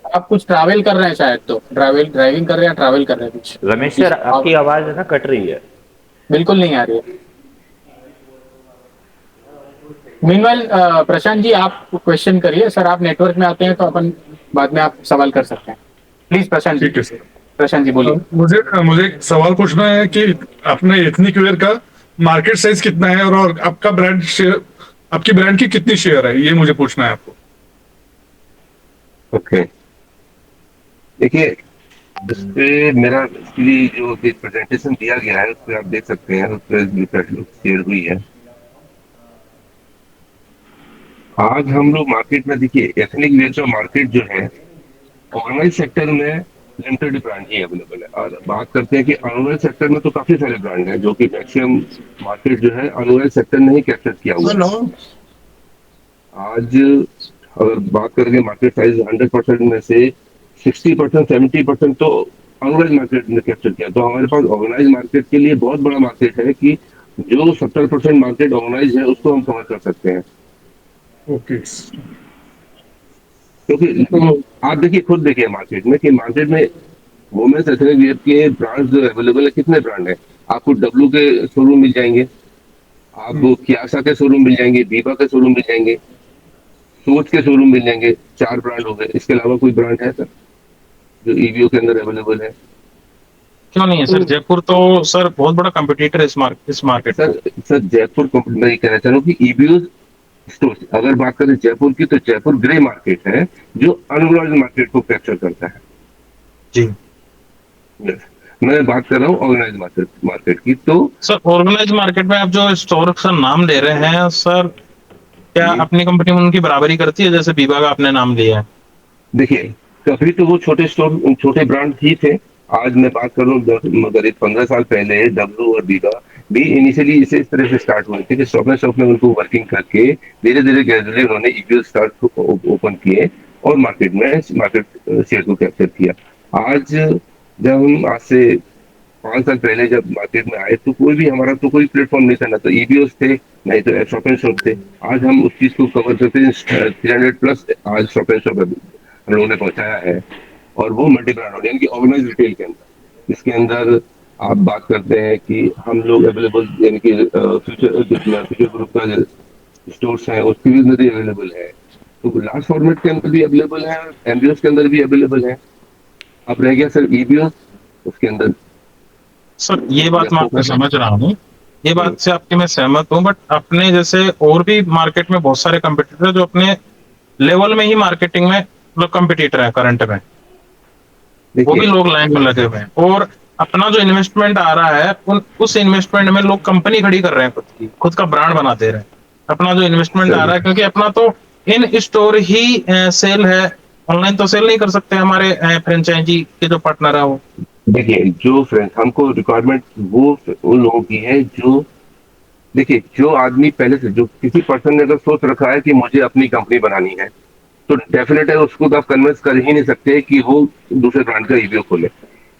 आप कुछ ट्रैवल कर रहे हैं शायद, तो ड्राइविंग कर रहे हैं, ट्रैवल कर रहे हैं कुछ। रमेश सर आपकी आवाज है ना कट रही है। बिल्कुल नहीं आ रही है। मीनवाइल प्रशांत जी आप क्वेश्चन करिए। सर आप नेटवर्क में आते हैं तो अपन बाद में आप सवाल कर सकते हैं। प्लीज प्रशांत जी। ठीक है सर। प्रशांत जी बोलिए। मुझे एक सवाल पूछना है कि अपने एथनिक वेयर का मार्केट साइज कितना है, और आपका ब्रांड शेयर, आपकी ब्रांड की कितनी शेयर है, ये मुझे पूछना है आपको। ओके, देखिए इस पे मेरा एक्चुअली जो प्रेजेंटेशन दिया गया है उस पर आप देख सकते हैं, उस पर शेयर हुई है। आज हम लोग मार्केट में, देखिए एथनिक वेयर का मार्केट जो है ऑर्गेनाइज सेक्टर में लिमिटेड ब्रांड ही अवेलेबल है, और बात करते हैं कि अनऑर्गेनाइज सेक्टर में तो काफी सारे ब्रांड हैं, जो कि मैक्सिमम मार्केट जो है अनऑर्गेनाइज सेक्टर ने ही कैप्चर किया हुआ है। आज अगर बात करेंगे मार्केट साइज 100% में से 60%, 70% तो अनऑर्गेनाइज मार्केट ने कैप्चर किया। तो हमारे पास ऑर्गेनाइज मार्केट के लिए बहुत बड़ा मार्केट है, कि जो 70% मार्केट ऑर्गेनाइज है उसको हम कवर कर सकते हैं। ओके। क्योंकि आप देखिए, खुद देखिए मार्केट में, कि मार्केट में वुमेन्स एथनिक वेयर के ब्रांड्स जो अवेलेबल है, कितने ब्रांड है? आपको डब्लू के शोरूम मिल जाएंगे, आपको कियासा के शोरूम मिल जाएंगे, बीबा के शोरूम मिल जाएंगे, सोच के शोरूम मिल जाएंगे। 4 ब्रांड हो गए। इसके अलावा कोई ब्रांड है सर जो ईवीओ के अंदर अवेलेबल है? क्यों नहीं है सर? जयपुर तो सर बहुत बड़ा कंपटीटर है इस मार्केट सर को। सर जयपुर मैं ये कहना चाह रहा हूँ कि ईवीओ स्टोर, अगर बात करें जयपुर की, तो जयपुर ग्रे मार्केट है जो अनऑर्गेनाइज्ड मार्केट को कैप्चर करता है। जी Yes. मैं बात कर रहा हूँ ऑर्गेनाइज मार्केट मार्केट की। तो सर, ऑर्गेनाइज मार्केट में आप जो स्टोर का नाम ले रहे हैं सर, क्या ये अपनी कंपनी में उनकी बराबरी करती है? जैसे बीबा का आपने नाम लिया है। देखिए, कभी तो वो छोटे स्टोर, छोटे ब्रांड ही थे। आज मैं बात कर रहा हूँ, करीब 15 साल पहले डब्लू और बीबा भी इनिशियली इस तरह से स्टार्ट हुए थे कि शॉप में उनको वर्किंग करके धीरे धीरे ग्रेजुअली उन्होंने ईवीओ स्टार्ट ओपन किए और मार्केट शेयर को कैप्चर किया। आज जब हम आज से 5 साल पहले जब मार्केट में आए, तो कोई भी हमारा तो कोई प्लेटफॉर्म नहीं था, ना तो ईवीओस थे, नहीं तो शॉप एंड शॉप थे। आज हम उस चीज को कवर करते हैं। 300 प्लस आज शॉप एंड शॉप हम लोगों ने पहुंचाया है, और वो मल्टी ब्रांड यानी कि ऑर्गेनाइज रिटेल के अंदर। इसके अंदर आप बात करते हैं कि हम लोग अवेलेबल, यानी कि फ्यूचर ग्रुप का स्टोर्स है उसके भी अंदर अवेलेबल है, तो लार्ज फॉर्मेट के अंदर भी अवेलेबल है, एमबीओस के अंदर भी अवेलेबल है। अब रह गया सर ईबीओस, उसके अंदर सर ये बात मैं आपको समझ रहा हूँ, ये बात से आपकी मैं सहमत हूँ, बट अपने जैसे और भी मार्केट में बहुत सारे कंपटीटर है जो अपने लेवल में ही मार्केटिंग में मतलब कंपटीटर है करंट में, वो भी देखिए लोग लाइन में लगे हुए हैं। और अपना जो इन्वेस्टमेंट आ रहा है उस इन्वेस्टमेंट में लोग कंपनी खड़ी कर रहे हैं, खुद का ब्रांड बना दे रहे हैं। अपना जो इन्वेस्टमेंट आ रहा है, क्योंकि अपना तो इन स्टोर ही सेल है, ऑनलाइन तो सेल नहीं कर सकते हमारे फ्रेंचाइजी के जो पार्टनर है वो। देखिए, जो फ्रेंड हमको रिक्वायरमेंट वो उन लोगों की है जो, देखिए जो आदमी पहले से, जो किसी पर्सन ने अगर सोच रखा है कि मुझे अपनी कंपनी बनानी है, तो डेफिनेट है उसको तो आप कन्विंस कर ही नहीं सकते कि वो दूसरे ब्रांड का ईबीओ खोले।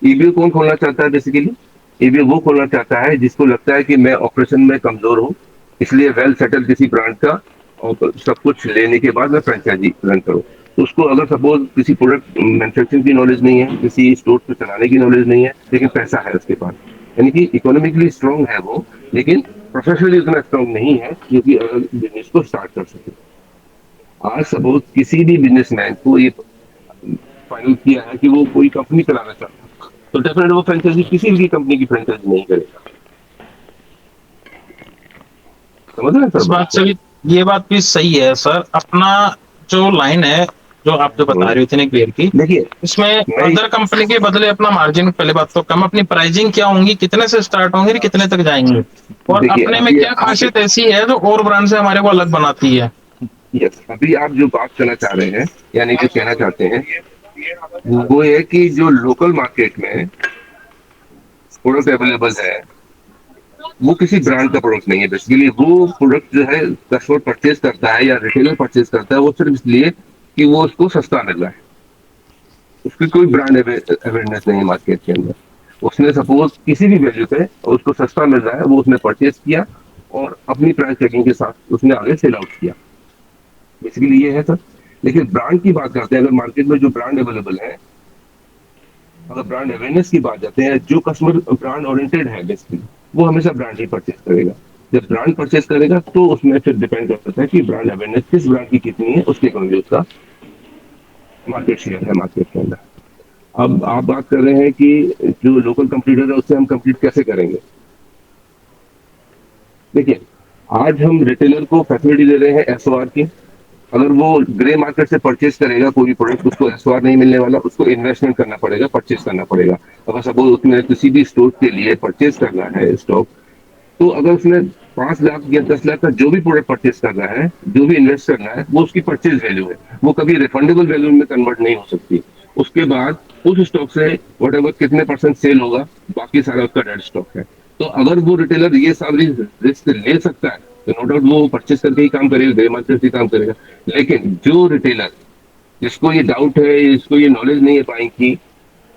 ईबीओ कौन खोलना चाहता है? बेसिकली ईबीओ वो खोलना चाहता है जिसको लगता है कि मैं ऑपरेशन में कमजोर हूँ, इसलिए वेल सेटल किसी ब्रांड का और सब कुछ लेने के बाद मैं फ्रेंचाइजी रन करूँ। तो उसको अगर सपोज किसी प्रोडक्ट मैन्युफैक्चरिंग की नॉलेज नहीं है, किसी स्टोर को चलाने की नॉलेज नहीं है, लेकिन पैसा है उसके पास, यानी कि इकोनॉमिकली स्ट्रांग है वो, लेकिन प्रोफेशनली उतना स्ट्रांग नहीं है क्योंकि अगर बिजनेस को स्टार्ट कर सके। आज सपोज किसी भी बिजनेसमैन को ये फाइनल किया है कि वो कोई कंपनी चलाना चाहता है, तो डेफिनेटली वो फ्रेंचाइजी किसी भी कंपनी की फ्रेंचाइजी नहीं करेगा। समझ रहे हैं इस सर बात से भी, ये बात भी सही है सर। अपना जो लाइन है जो आप जो बता रहे हो इतने वेयर की, देखिए इसमें मैं अदर कंपनी के बदले अपना मार्जिन पहले बात तो कम, अपनी प्राइसिंग क्या होंगी, कितने से स्टार्ट होंगे, कितने तक जाएंगे, और देखिए अपने में अभी क्या खासियत ऐसी है जो और ब्रांड से हमारे को अलग बनाती है? यस, अभी आप जो बात करना चाह रहे हैं, यानी जो कहना चाहते हैं, वो ये है कि जो लोकल मार्केट में प्रोडक्ट अवेलेबल है, वो किसी ब्रांड का प्रोडक्ट नहीं है। बेसिकली वो प्रोडक्ट जो है कस्टमर परचेज करता है या रिटेलर परचेज करता है, वो सिर्फ इसलिए कि वो उसको सस्ता मिल रहा है, उसकी कोई ब्रांड अवेयरनेस नहीं है मार्केट के अंदर। उसने सपोज किसी भी वैल्यू पे उसको सस्ता मिल रहा है, वो उसने परचेज किया और अपनी प्राइस टैगिंग के साथ उसने आगे सेल आउट किया। बेसिकली ये है सर। लेकिन ब्रांड की बात करते हैं, अगर मार्केट में जो ब्रांड अवेलेबल है, अगर ब्रांड अवेयरनेस की बात जाते हैं, जो कस्टमर ब्रांड ओरिएंटेड है बेसिकली, वो हमेशा ब्रांड ही परचेज करेगा। जब ब्रांड परचेज करेगा तो उसमें फिर डिपेंड करता है कि ब्रांड अवेयरनेस किस ब्रांड की कितनी है, उसके अकॉर्डिंग उसका मार्केट शेयर है मार्केट के अंदर। अब आप बात कर रहे हैं कि जो लोकल कंपटीटर है उससे हम कम्पीट कैसे करेंगे। देखिए, आज हम रिटेलर को फैसिलिटी दे रहे हैं एसओआर की। अगर वो ग्रे मार्केट से परचेज करेगा कोई भी प्रोडक्ट, उसको एसओआर नहीं मिलने वाला, उसको इन्वेस्टमेंट करना पड़ेगा, परचेज करना पड़ेगा। अगर सपोज उसने किसी भी स्टोर के लिए परचेज करना है स्टॉक, तो अगर उसने 5 लाख या 10 लाख का जो भी प्रोडक्ट परचेज कर रहा है, जो भी इन्वेस्ट करना है, वो उसकी परचेज वैल्यू है, वो कभी रिफंडेबल वैल्यू में कन्वर्ट नहीं हो सकती। उसके बाद उस स्टॉक से वट एवर कितने परसेंट सेल होगा, बाकी सारा उसका डेड स्टॉक है। तो अगर वो रिटेलर ये सारी रिस्क ले सकता है, तो नो डाउट वो परचेज करके ही काम करेगा, ग्रे मार्केट से काम करेगा। लेकिन जो रिटेलर जिसको ये डाउट है, जिसको ये नॉलेज नहीं है पाई की,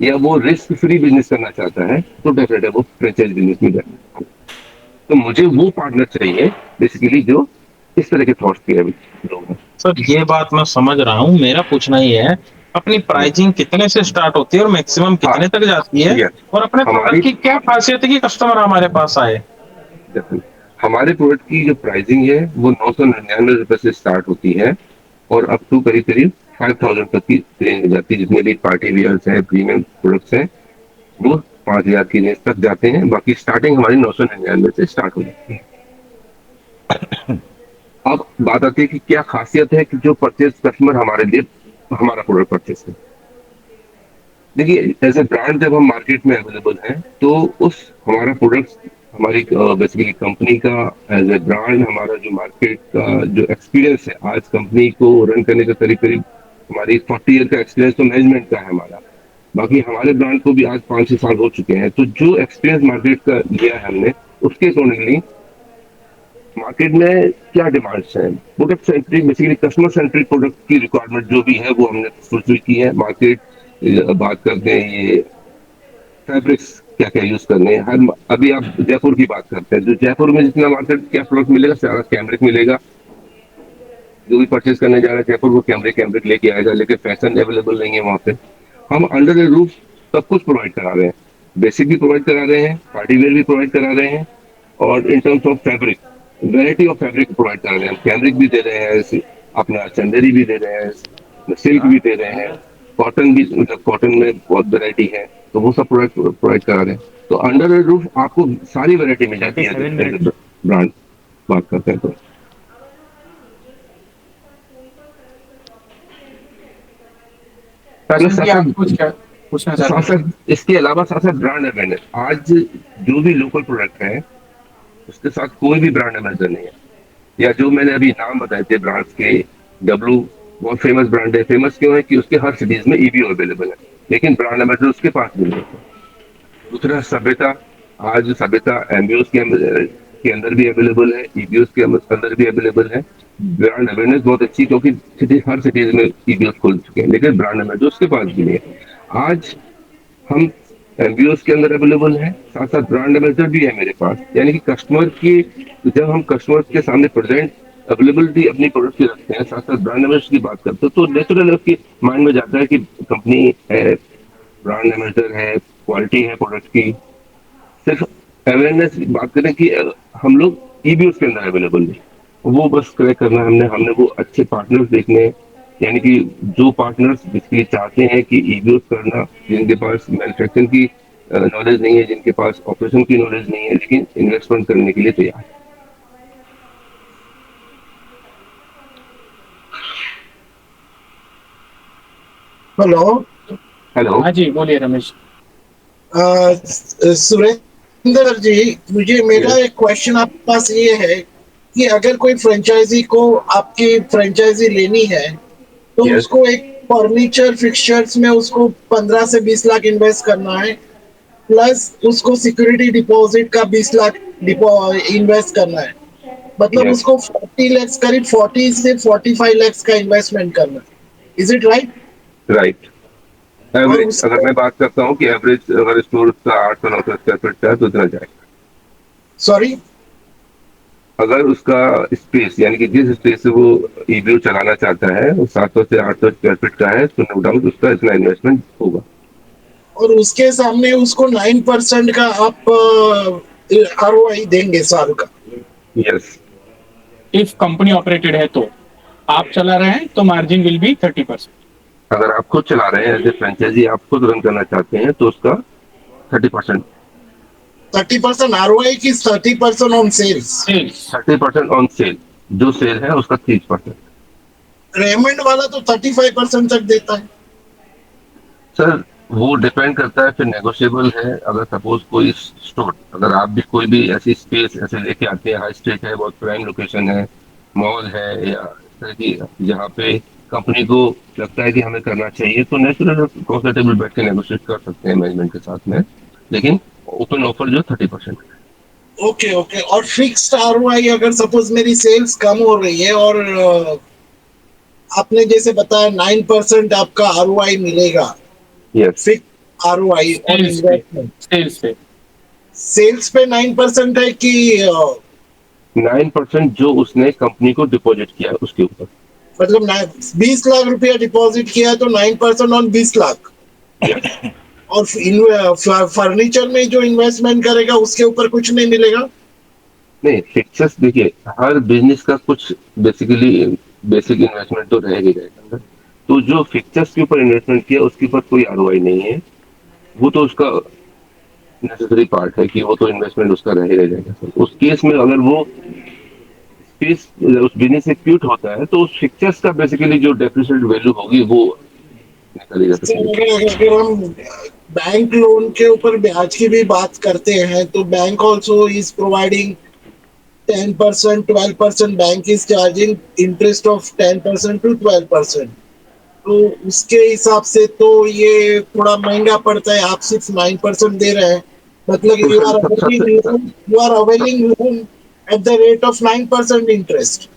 या वो रिस्क फ्री बिजनेस करना चाहता है, तो डेफिनेटली वो फ्रेंचाइज बिजनेस में जाएगा। तो मुझे वो पार्टनर चाहिए बेसिकली जो इस तरह के थॉट्स के लोग हैं। सर ये बात मैं समझ रहा हूँ, मेरा पूछना ये है अपनी प्राइसिंग कितने से स्टार्ट होती है और मैक्सिमम कितने तक जाती है, Yes. और अपने हमारी- प्रोडक्ट की क्या खासियत है कि कस्टमर हमारे पास आए? हमारे प्रोडक्ट की जो प्राइसिंग है वो 999 रुपए से स्टार्ट होती है और अप टू करीब करीब 5000 तक की रेंज हो जाती है। जितने भी पार्टी वियर्स हैं, प्रीमियम प्रोडक्ट्स हैं, वो 5000 की रेंज तक जाते हैं। बाकी स्टार्टिंग हमारी 999 से स्टार्ट हो जाती है। अब बात आती है कि क्या खासियत है कि जो परचेज कस्टमर हमारे लिए हमारा प्रोडक्ट परचेज करे। देखिए, एज ए ब्रांड जब हम मार्केट में अवेलेबल हैं तो उस हमारा प्रोडक्ट हमारी बेसिकली कंपनी का एज ए ब्रांड, हमारा जो मार्केट का जो एक्सपीरियंस है, आज कंपनी को रन करने का करीब करीब हमारी 40 ईयर का एक्सपीरियंस तो मैनेजमेंट का है हमारा। बाकी हमारे ब्रांड को भी आज 5-6 साल हो चुके हैं, तो जो एक्सपीरियंस मार्केट का लिया है हमने, उसके अकॉर्डिंगली मार्केट में क्या डिमांड्स हैं, product centric basically customer centric product की रिक्वायरमेंट जो भी है वो हमने फुलफिल की है। मार्केट बात करते हैं, ये फैब्रिक्स क्या क्या यूज करने हैं, हर अभी आप जयपुर की बात करते हैं, जो जयपुर में जितना मार्केट क्या प्रोडक्ट मिलेगा, सारा कैमरिक मिलेगा। जो भी परचेज करने जा रहा है जयपुर, वो कैमरिक कैमरिक लेके आएगा, लेकिन फैशन अवेलेबल नहीं है वहाँ पे। हम अंडर द रूफ सब कुछ प्रोवाइड करा रहे हैं, बेसिक भी प्रोवाइड करा रहे हैं, पार्टी वेयर भी प्रोवाइड करा रहे हैं, और इन terms of fabric variety of fabric provide करा रहे हैं। कैमरिक भी दे रहे हैं, अपना चंदेरी भी दे रहे हैं, सिल्क भी दे रहे हैं, कॉटन भी, मतलब कॉटन में बहुत वैरायटी है, तो वो सब प्रोडक्ट प्रोवाइड करा रहे हैं। तो अंडर द रूफ आपको सारी वैरायटी मिल जाती है। ब्रांड बात करते हैं तो प्रशांत जी, आप कुछ क्या पूछना चाहते हैं? साथ इसके अलावा साथ साथ ब्रांड अवेयरनेस। आज जो भी लोकल प्रोडक्ट है उसके साथ कोई भी ब्रांड एम्बेसडर नहीं है, या जो मैंने अभी नाम बताए थे ब्रांड्स के, डब्लू बहुत फेमस ब्रांड है। फेमस क्यों है कि उसके हर सिटीज में ईबीओ अवेलेबल है, लेकिन ब्रांड एम्बेसडर उसके पास भी नहीं है। दूसरा सभ्यता, आज सभ्यता एमबीओस के अंदर भी अवेलेबल है, ईबीओस के अंदर भी अवेलेबल है। ब्रांड अवेयरनेस बहुत अच्छी, क्योंकि हर सिटीज में ईबीओस खुल चुके हैं, लेकिन ब्रांड एम्बेसडर उसके पास भी नहीं है। आज हम एमबीओस के अंदर अवेलेबल है, साथ साथ ब्रांड एम्बेसडर भी है मेरे पास। यानी कि कस्टमर की, जब हम कस्टमर के सामने प्रेजेंट अवेलेबिलिटी अपनी प्रोडक्ट की रखते हैं, साथ साथ ब्रांड एम्बेसडर की बात करते हैं, तो नेचुरल उसकी माइंड में जाता है कि कंपनी है, ब्रांड एम्बेसडर है, क्वालिटी है प्रोडक्ट की। सिर्फ अवेयरनेस बात करें कि हम लोग ईबीओस के अंदर अवेलेबल नहीं, वो बस क्रैक करना है हमने वो अच्छे पार्टनर्स देखने हैं। यानी कि जो पार्टनर्स बेसिकली चाहते हैं कि ईबीओस करना, जिनके पास मैन्युफैक्चरिंग की नॉलेज नहीं है, जिनके पास ऑपरेशन की नॉलेज नहीं है, लेकिन इन्वेस्टमेंट करने के लिए तैयार है। हेलो। हेलो। हाँ जी, बोलिए रमेश। सुरेंद्र जी, मुझे मेरा एक क्वेश्चन आपके पास ये है कि अगर कोई फ्रेंचाइजी को आपकी फ्रेंचाइजी लेनी है तो Yes. उसको एक फर्नीचर फिक्सचर्स में उसको 15 से 20 लाख इन्वेस्ट करना है, प्लस उसको सिक्योरिटी डिपॉजिट का 20 लाख इन्वेस्ट करना है। मतलब Yes. उसको 40 लाख, करीब 40 से 45 लाख का इन्वेस्टमेंट करना है। Is it right? Right. Average उसको- अगर मैं बात करता हूँ कि एवरेज अगर स्टोर का 800-900 स्क्वायर फीट का है तो इतना जाएगा। सॉरी? अगर उसका स्पेस, यानी कि जिस स्पेस से वो ईबीओ चलाना चाहता है, वो 700 से 800 स्क्वायर फीट का है, तो नो डाउट उसका इतना इन्वेस्टमेंट होगा। और उसके सामने उसको 9% का आप आरओआई देंगे साल का। यस। इफ कंपनी ऑपरेटेड है तो, आप चला रहे हैं तो मार्जिन विल बी 30%। अगर आप खुद चला रहे हैं एज ए फ्रेंचाइजी, आप खुद रन करना चाहते हैं, तो उसका 30%। 30% आरओआई की 30% on sales. Sales 30% on sale, जो सेल है उसका 30%। रेमंड वाला तो 35% तक देता है। सर वो डिपेंड करता है, फिर नेगोशिएबल है। अगर सपोज कोई स्टोर, अगर आप भी कोई भी ऐसी स्पेस ऐसे लेके आते हैं, हाई स्ट्रीट है, बहुत प्राइम लोकेशन है, मॉल है, या इस तरह की जहाँ पे कंपनी को लगता है कि हमें करना चाहिए, तो नेचुरल कंफर्टेबल बैठ के नेगोशिएट कर सकते हैं मैनेजमेंट के साथ में। लेकिन ओपन ऑफर जो 30%। Okay okay. और फिक्स्ड आरओआई, अगर सपोज मेरी सेल्स कम हो रही है और आपने जैसे बताया 9% आपका आरओआई मिलेगा, yes. Fix ROI on sales पे इन्वेस्टमेंट। सेल्स पे सेल्स पे 9% है कि 9% जो उसने कंपनी को डिपॉजिट किया है उसके ऊपर। मतलब 20 लाख रुपया डिपॉजिट किया है तो 9% ऑन 20 लाख। और फर्नीचर में जो इन्वेस्टमेंट करेगा उसके ऊपर कुछ नहीं मिलेगा। नहीं, फिक्सर्स देखिए, हर बिजनेस का कुछ बेसिकली बेसिक इन्वेस्टमेंट तो रहेगा ही रहेगा अंदर। तो जो फिक्सर्स के ऊपर इन्वेस्टमेंट किया उसके ऊपर कोई आरओआई नहीं है। वो तो उसका नेसेसरी पार्ट है कि वो तो इन्वेस्टमेंट उसका रह जाएगा सर। उस केस में अगर वो स्पेस उस बिजनेस से क्यूट होता है तो उस फिक्चर्स का बेसिकली जो डेप्रिसिएट वैल्यू होगी वो निकाली जा सर, सकती है। अगर हम बैंक लोन के ऊपर ब्याज की भी बात करते हैं तो bank also is providing 10%, 12%। Bank is charging interest of 10% to 12%। तो उसके हिसाब से तो ये थोड़ा महंगा पड़ता है। आप सिर्फ 9% दे रहे हैं, मतलब तो you sir are availing loan at the rate of 9% interest.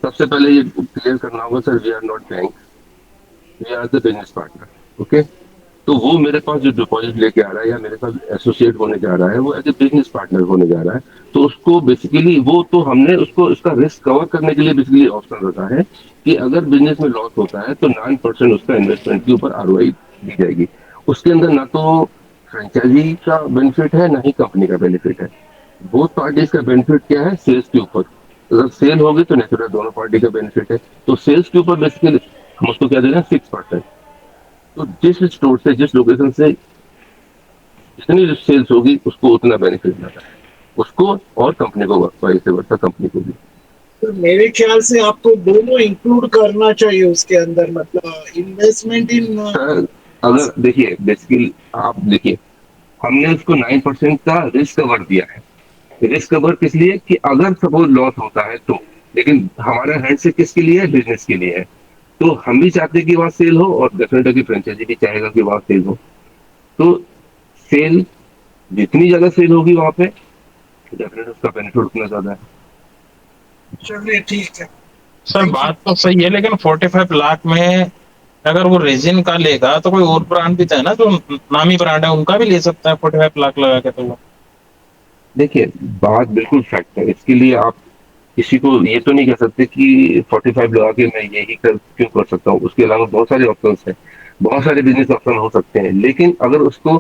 सबसे पहले ये क्लियर करना होगा sir, we are not bank, we are the business partner. Okay, तो वो मेरे पास जो डिपॉजिट लेके आ रहा है या मेरे साथ एसोसिएट होने जा रहा है वो एज ए बिजनेस पार्टनर होने जा रहा है। तो उसको बेसिकली वो तो हमने उसको उसका रिस्क कवर करने के लिए बेसिकली ऑप्शन रखा है कि अगर बिजनेस में लॉस होता है तो 9% उसका इन्वेस्टमेंट के ऊपर आरओआई दी जाएगी। उसके अंदर ना तो फ्रेंचाइजी का बेनिफिट है ना ही कंपनी का बेनिफिट है। बोथ पार्टीज का बेनिफिट क्या है, सेल्स के ऊपर। अगर सेल होगी तो नेचुरल दोनों पार्टी का बेनिफिट है। तो सेल्स के ऊपर बेसिकली हम उसको क्या दे रहे हैं, 6%। तो जिस स्टोर से जिस लोकेशन से जितनी सेल्स होगी उसको उतना बेनिफिट मिलता है, उसको और कंपनी को, वाइस वर्सा कंपनी को भी। तो मेरे ख्याल से आपको दोनों इंक्लूड करना चाहिए उसके अंदर, मतलब इन्वेस्टमेंट इन। सर अगर देखिए बेसिकली आप देखिए, हमने उसको 9% का रिस्क कवर दिया है। रिस्क कवर किस लिए, कि अगर सपोज लॉस होता है तो, लेकिन हमारे हैंड से किसके लिए है, बिजनेस के लिए है। तो हम भी चाहते हैं कि वहां सेल हो और डेफिनेटली फ्रेंचाइजी भी चाहेगा कि वहां सेल हो। तो सेल जितनी ज्यादा सेल होगी वहां पे डेफिनेटली उसका बेनिफिट उतना ज्यादा है। चलिए ठीक है। सर बात तो सही है, लेकिन 45 लाख में अगर वो रेजिन का लेगा तो कोई और ब्रांड भी तो है ना जो नामी ब्रांड है, उनका भी ले सकता है 45 लाख लगा के। तो वो देखिए, बात बिल्कुल फैक्ट है। इसके लिए आप किसी को ये तो नहीं कह सकते कि 45 लगा के मैं यही क्यों कर सकता हूँ। उसके अलावा बहुत सारे ऑप्शन है, बहुत सारे बिजनेस ऑप्शन हो सकते हैं। लेकिन अगर उसको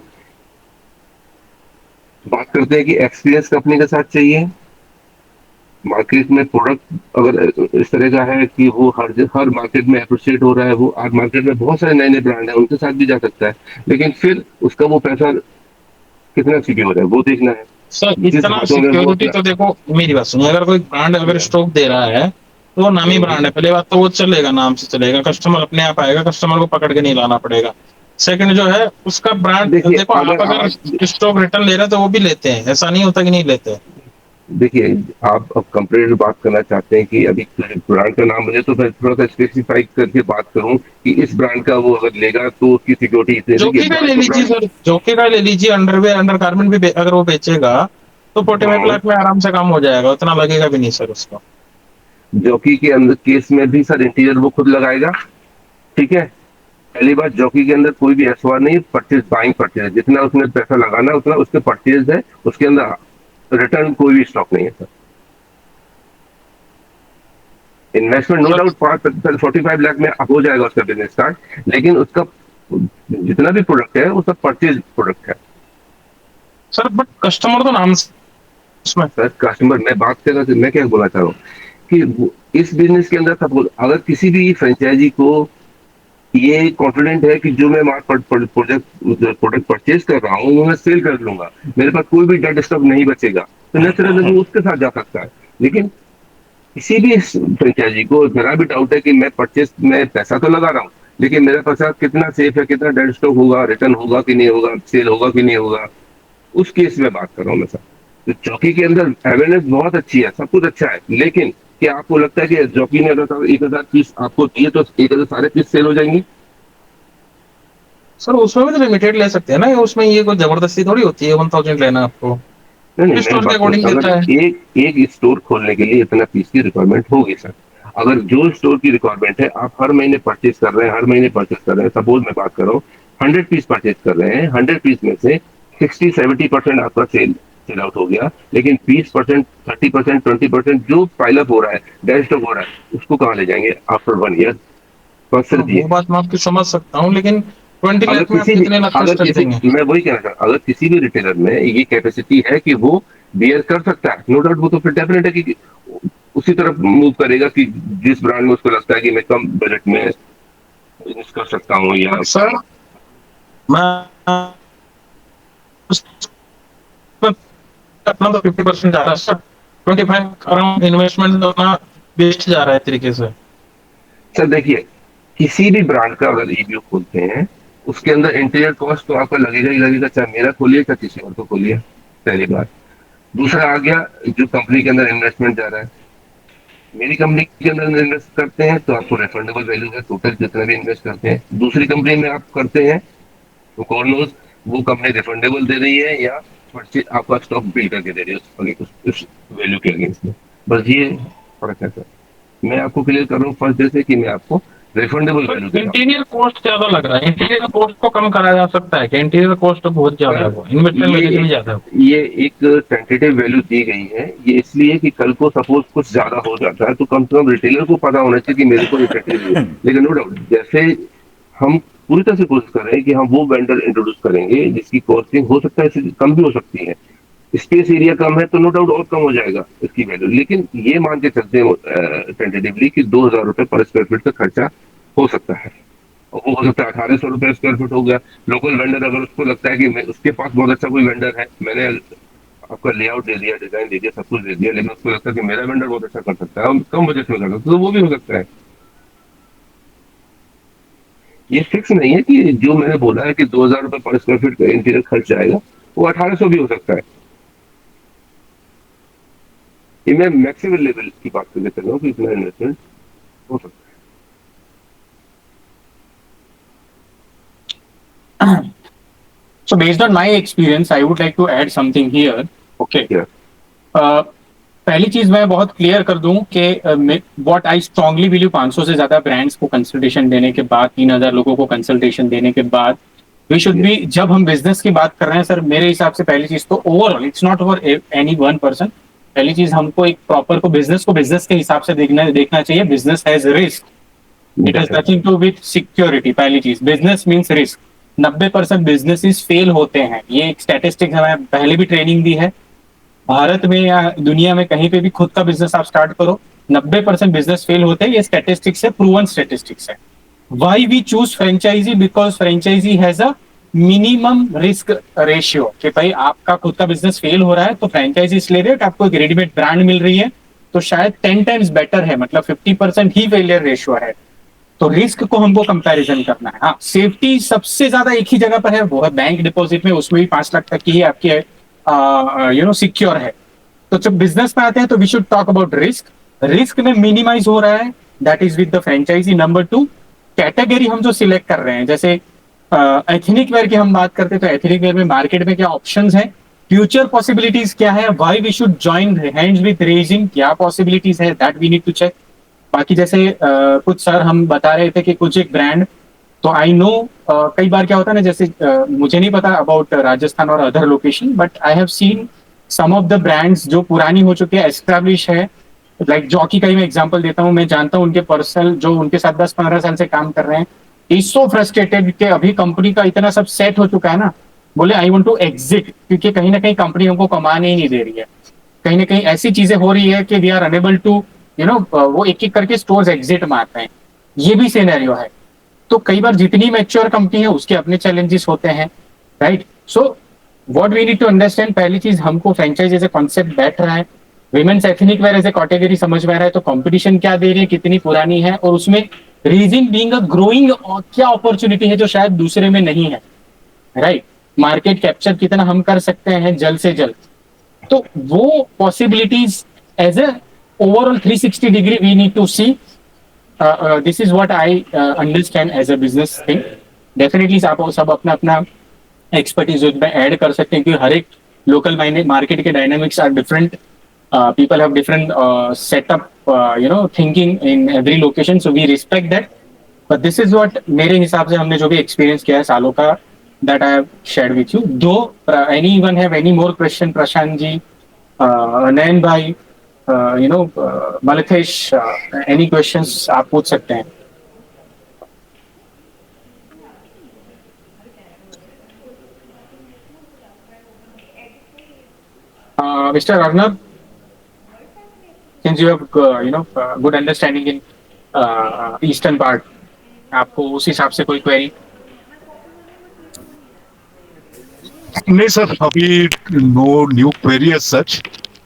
बात करते हैं कि एक्सपीरियंस कंपनी के साथ चाहिए, मार्केट में प्रोडक्ट अगर इस तरह का है कि वो हर मार्केट में अप्रिशिएट हो रहा है, वो आज मार्केट में बहुत सारे नए नए ब्रांड है, उनके साथ भी जा सकता है। लेकिन फिर उसका वो पैसा कितना सिक्योर है वो देखना है। सर जिस इतना हाथों में वो सिक्योरिटी तो देखो, मेरी बात सुनिए, अगर कोई ब्रांड अगर स्टॉक दे रहा है तो वो नामी ब्रांड है। पहले बात तो वो चलेगा, नाम से चलेगा, कस्टमर अपने आप आएगा, कस्टमर को पकड़ के नहीं लाना पड़ेगा। सेकंड जो है उसका ब्रांड, देखिए देखो आप अगर अगर आज स्टॉक रिटर्न ले रहे हैं तो वो भी लेते हैं, ऐसा नहीं होता कि नहीं लेते। देखिए, आप अब कंपेरेटिव बात करना चाहते हैं कि अभी ब्रांड का नाम मुझे तो मैं थोड़ा सा स्पेसिफाई करके बात करूं कि इस ब्रांड का वो अगर लेगा तो उसकी सिक्योरिटी इतनी। देखिए जॉकी का ही ले ब्रांड तो लीजिए ब्रांड। सर, जॉकी का ही ले लीजिए, अंडरवेयर अंडर गारमेंट भी अगर वो बेचेगा तो 45 लाख में आराम से काम हो जाएगा, उतना लगेगा भी नहीं सर उसको। जॉकी के अंदर केस में भी सर इंटीरियर वो खुद लगाएगा। ठीक है, पहली बात, जॉकी के अंदर कोई भी एसवार नहीं, परचेज बाइंग परचेज, जितना उसने पैसा लगाना उतना उसके परचेज है। उसके अंदर रिटर्न कोई भी स्टॉक नहीं है sir. Investment no doubt 45 lakh में हो जाएगा उसका बिजनेस स्टार्ट, लेकिन उसका जितना भी प्रोडक्ट है वो सब परचेज प्रोडक्ट है। सर बट कस्टमर तो नाम से उसमें। सर कस्टमर, मैं बात कर रहा था, मैं क्या बोला चाह रहा हूँ कि इस बिजनेस के अंदर सपोज अगर किसी भी फ्रेंचाइजी को ये कॉन्फिडेंट है कि जो मैं प्रोडक्ट परचेज कर रहा हूँ वो मैं सेल कर लूंगा, मेरे पास कोई भी डेड स्टॉक नहीं बचेगा, तो नेचुरली वो उसके साथ जा सकता है। लेकिन किसी भी फ्रेंचाइजी को जरा भी डाउट है कि मैं परचेज में पैसा तो लगा रहा हूँ लेकिन मेरे पास कितना सेफ है, कितना डेड स्टॉक होगा, रिटर्न होगा कि नहीं होगा, सेल होगा कि नहीं होगा, उस केस में बात कर रहा हूँ मैं सर। तो चौकी के अंदर अवेयरनेस बहुत अच्छी है, सब कुछ अच्छा है, लेकिन क्या आपको लगता है कि चौकी ने अगर 1,000 पीस आपको दिए तो 1,000 सारे पीस सेल हो जाएंगे? सर उसमें भी तो लिमिटेड ले सकते हैं ना, उसमें ये कोई जबरदस्ती थोड़ी होती है 1000 लेना आपको, नहीं नहीं, मेरी स्टोर के बात सुनो, अकॉर्डिंग अगर देता है। एक एक स्टोर खोलने के लिए इतना पीस की रिक्वायरमेंट होगी सर। अगर जो स्टोर की रिक्वायरमेंट है, आप हर महीने परचेज कर रहे हैं, हर महीने परचेज कर रहे हैं, सपोज मैं बात कर रहा हूँ 100 पीस परचेज कर रहे हैं, 100 पीस में से 60-70% आपका सेल सेल आउट हो गया, लेकिन 20%, 30%, 20% जो पाइल अप हो रहा है, डैश स्टॉक हो रहा है, उसको कहाँ ले जाएंगे आफ्टर 1 ईयर? हाँ, वो बात मैं आपकी समझ सकता हूँ, लेकिन 20 अगर लाख में आप किसी भी कितने लाख खर्च अगर कर किसी देंगे? मैं वही कहना चाहता, अगर किसी भी रिटेलर में ये कैपेसिटी है कि वो बियर कर सकता है, नो डाउट, वो तो फिर डेफिनेट है कि उसी तरफ मूव करेगा कि जिस ब्रांड में उसको लगता है कि मैं कम बजट में बिजनेस कर सकता हूँ, या सर, मैं अपना तो 50% जा रहा है सर, 25 अराउंड इन्वेस्टमेंट अपना वेस्ट जा रहा है तरीके से। सर देखिए, किसी भी ब्रांड का अगर ईबीओ खोलते हैं, उसके अंदर इंटीरियर कॉस्ट तो आपका लगेगा ही लगेगा, चाहे मेरा खोलिए चाहे किसी और को खोलिए, पहली बात। दूसरा आ गया, जो कंपनी के अंदर इन्वेस्टमेंट जा रहा है, मेरी कंपनी के अंदर इन्वेस्ट करते हैं तो आपको रिफंडेबल वैल्यू है, टोटल जितना भी इन्वेस्ट करते हैं। दूसरी कंपनी में आप करते हैं तो कौन नोज वो कंपनी रिफंडेबल दे रही है या आपका स्टॉक बिल्ड करके दे रही है उस वैल्यू के अगेंस्ट में। बस ये फर्क है सर। मैं आपको क्लियर कर रहा हूँ फर्स्ट जैसे कि मैं आपको रिफंडेबल वैल्यू दे रहा हूँ। इंटीरियर कॉस्ट ज्यादा लग रहा है, इंटीरियर कॉस्ट को कम करा जा सकता है कि इंटीरियर कॉस्ट तो बहुत ज्यादा है, वो इन्वेस्टमेंट वैल्यू भी ज्यादा है। ये एक टेंटेटिव वैल्यू दी गई है, ये इसलिए कि कल को सपोज कुछ ज्यादा हो जाता है तो कम से कम रिटेलर को पता होना चाहिए कि मेरे को इफेक्टिव है। लेकिन नो डाउट, जैसे हम पूरी तरह से कोशिश कर रहे हैं कि हम वो वेंडर इंट्रोड्यूस करेंगे जिसकी कॉस्टिंग हो सकता है इससे कम भी हो सकती है, स्पेस एरिया कम है तो नो डाउट और कम हो जाएगा इसकी वैल्यू। लेकिन ये मान के चलते हैं टेंटेटिवली कि 2,000 रुपए पर स्क्वायर फीट का खर्चा हो सकता है, और वो हो सकता है 1,800 रुपए स्क्वायर फीट हो गया। लोकल वेंडर अगर उसको लगता है कि उसके पास बहुत अच्छा कोई वेंडर है, मैंने आपका लेआउट दे दिया, डिजाइन दे दिया, सब कुछ दे दिया, लेकिन उसको लगता है कि मेरा वेंडर बहुत अच्छा कर सकता है और कम बजट में कर सकता है, तो वो भी हो सकता है। ये फिक्स नहीं है कि जो मैंने बोला है कि 2,000 रुपए पर स्क्वायर फीट का इंटीरियर खर्च आएगा, वो 1,800 भी हो सकता है। ये मैं मैक्सिमम लेवल की बात करके चल रहा हूँ कि इतना इन्वेस्टमेंट हो सकता So based on my experience, I would like to add something here. Okay. है। पहली चीज मैं बहुत क्लियर कर दूं कि व्हाट आई स्ट्रांगली बिलीव, 500 से ज्यादा ब्रांड्स को कंसल्टेशन देने के बाद, 3,000 लोगों को कंसल्टेशन देने के बाद, वी शुड बी, जब हम बिजनेस की बात कर रहे हैं सर, मेरे हिसाब से पहली चीज तो overall, it's not for any one person, पहली चीज हमको एक प्रॉपर को बिजनेस के हिसाब से देखना चाहिए। Business has risk, it has nothing to with security. पहली चीज, business means risk. 90% businesses fail होते हैं, ये एक स्टैटिस्टिक्स हमें पहले भी ट्रेनिंग दी है। भारत में या दुनिया में कहीं पे भी खुद का बिजनेस आप स्टार्ट करो, 90% बिजनेस फेल होते हैं, ये स्टैटिस्टिक्स है, प्रूवन स्टैटिस्टिक्स है। Why we choose franchisee? Because franchisee has a minimum risk ratio, कि भाई आपका खुद का बिजनेस फेल हो रहा है तो फ्रेंचाइजी ले रहे हो कि आपको एक रेडीमेड ब्रांड मिल रही है तो शायद 10 टाइम्स बेटर है, मतलब 50% ही फेलियर रेशियो है। तो रिस्क को हमको कंपैरिजन करना है। हाँ, सेफ्टी सबसे ज्यादा एक ही जगह पर है, वो है बैंक डिपॉजिट में, उसमें भी 5 लाख तक की ही आपकी सिक्योर है। तो जब बिजनेस में आते हैं तो we should talk about risk. Risk में मिनिमाइज हो रहा है, that is with the franchisee. Number 2, category हम जो सिलेक्ट कर रहे हैं, जैसे एथनिक वेयर की हम बात करते हैं तो एथनिक वेयर में मार्केट में क्या ऑप्शंस हैं, फ्यूचर पॉसिबिलिटीज क्या है, why we should join hands with raging, क्या पॉसिबिलिटीज है, that we need to check. बाकी जैसे कुछ सर हम बता रहे थे कि कुछ एक ब्रांड, तो आई नो कई बार क्या होता है ना, जैसे मुझे नहीं पता अबाउट राजस्थान और other location, but I have seen some of the brands जो पुरानी हो चुके हैं, एस्टैब्लिश है, लाइक जॉकी का ही मैं एग्जांपल देता हूँ। मैं जानता हूँ उनके पर्सनल जो उनके साथ 10-15 साल से काम कर रहे हैं, इज सो फ्रस्ट्रेटेड कि अभी कंपनी का इतना सब सेट हो चुका है ना, बोले आई वांट टू एग्जिट, क्योंकि कहीं ना कहीं कंपनी हमको कमाने ही नहीं दे रही है। कहीं ना कहीं ऐसी चीजें हो रही है कि वी आर अनेबल टू वो एक एक करके स्टोर्स एग्जिट मारते हैं, ये भी सिनेरियो है। तो कई बार जितनी मैच्योर कंपनी है उसके अपने चैलेंजेस होते हैं, right. So what we need to understand, पहली चीज हमको फ्रेंचाइज एज ए कॉन्सेप्ट बैठ रहा है, women's ethnic wear as a category समझ में आ रहा है, तो कंपटीशन क्या दे रही है, कितनी पुरानी है, और उसमें रीजन बीइंग अ ग्रोइंग क्या अपॉर्चुनिटी है जो शायद दूसरे में नहीं है, राइट। मार्केट कैप्चर कितना हम कर सकते हैं जल्द से जल्द, तो वो possibilities as a overall 360 degree we need to see. This is what I understand as a business thing. Definitely आप सब अपना अपना एक्सपर्टीज उसमें ऐड कर सकते हैं, क्योंकि हर एक लोकल मार्केट के dynamics are different, people have different setup thinking in every location, so we respect that. But this is what मेरे हिसाब से हमने जो भी एक्सपीरियंस किया है सालों का, that I have shared with you. Though anyone have any more question, Prashant ji, Nayan bhai, Malathesh, any questions आप पूछ सकते हैं. Mr. Arnab, since you have good understanding in eastern part, आपको उस हिसाब से कोई query? नहीं सर, अभी no new query as such.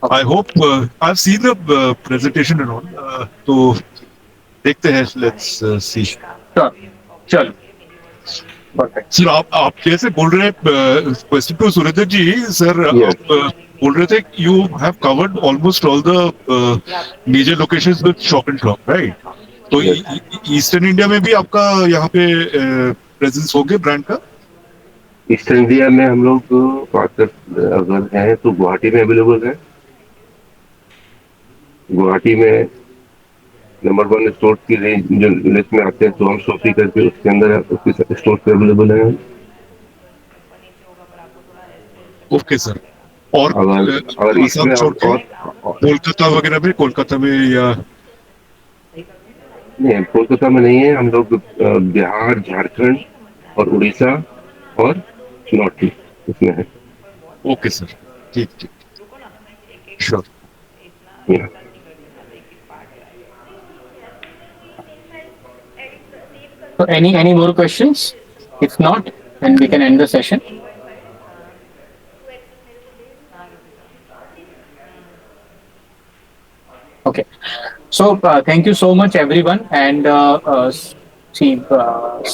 I hope I've seen the presentation and all. तो देखते हैं, let's see. Sure, चलो. Perfect. सर आप कैसे बोल रहे हैं, question to Surendra ji sir, Yes. आप बोल रहे थे you have covered almost all the major locations with shop and shop, right? तो Yes. ईस्टर्न इंडिया में भी आपका यहाँ पे प्रेजेंस हो गया ब्रांड का? ईस्टर्न इंडिया में हम लोग बात अगर है तो गुवाहाटी में अवेलेबल है. गुवाहाटी में नंबर 1 स्टोर की रेंज जो लिस्ट में आते हैं, तो हम शॉपी करके उसके अंदर उसके स्टोर पे अवेलेबल है. Okay sir. और अगर आसाम छोड़ के कोलकाता वगैरह में, कोलकाता में या नहीं, कोलकाता में नहीं है. हम लोग बिहार, झारखंड और उड़ीसा और नॉर्थ ईस्ट इसमें है. ओके सर, ठीक ठीक, sure. Yeah. So any more questions? If not, then we can end the session. Okay. So thank you so much, everyone. And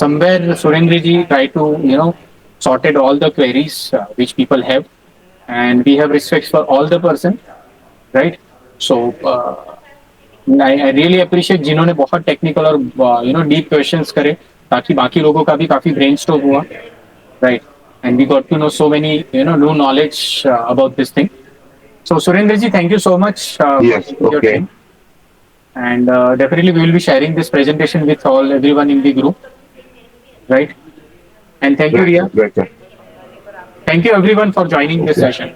somewhere Surendra ji try to sorted all the queries which people have, and we have respect for all the person, right? So I really appreciate जिन्होंने बहुत technical और deep questions करे, ताकि बाकी लोगों का भी काफी ब्रेनस्टॉर्म हुआ, right? And we got to know so many new knowledge about this thing. So Surendra ji, thank you so much Yes, for your okay. time. And definitely we will be sharing this presentation with everyone in the group, right? And thank you, Ria. Right, sir. Thank you everyone for joining this session.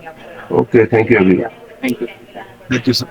Okay, thank you everyone. Thank you. Thank you sir.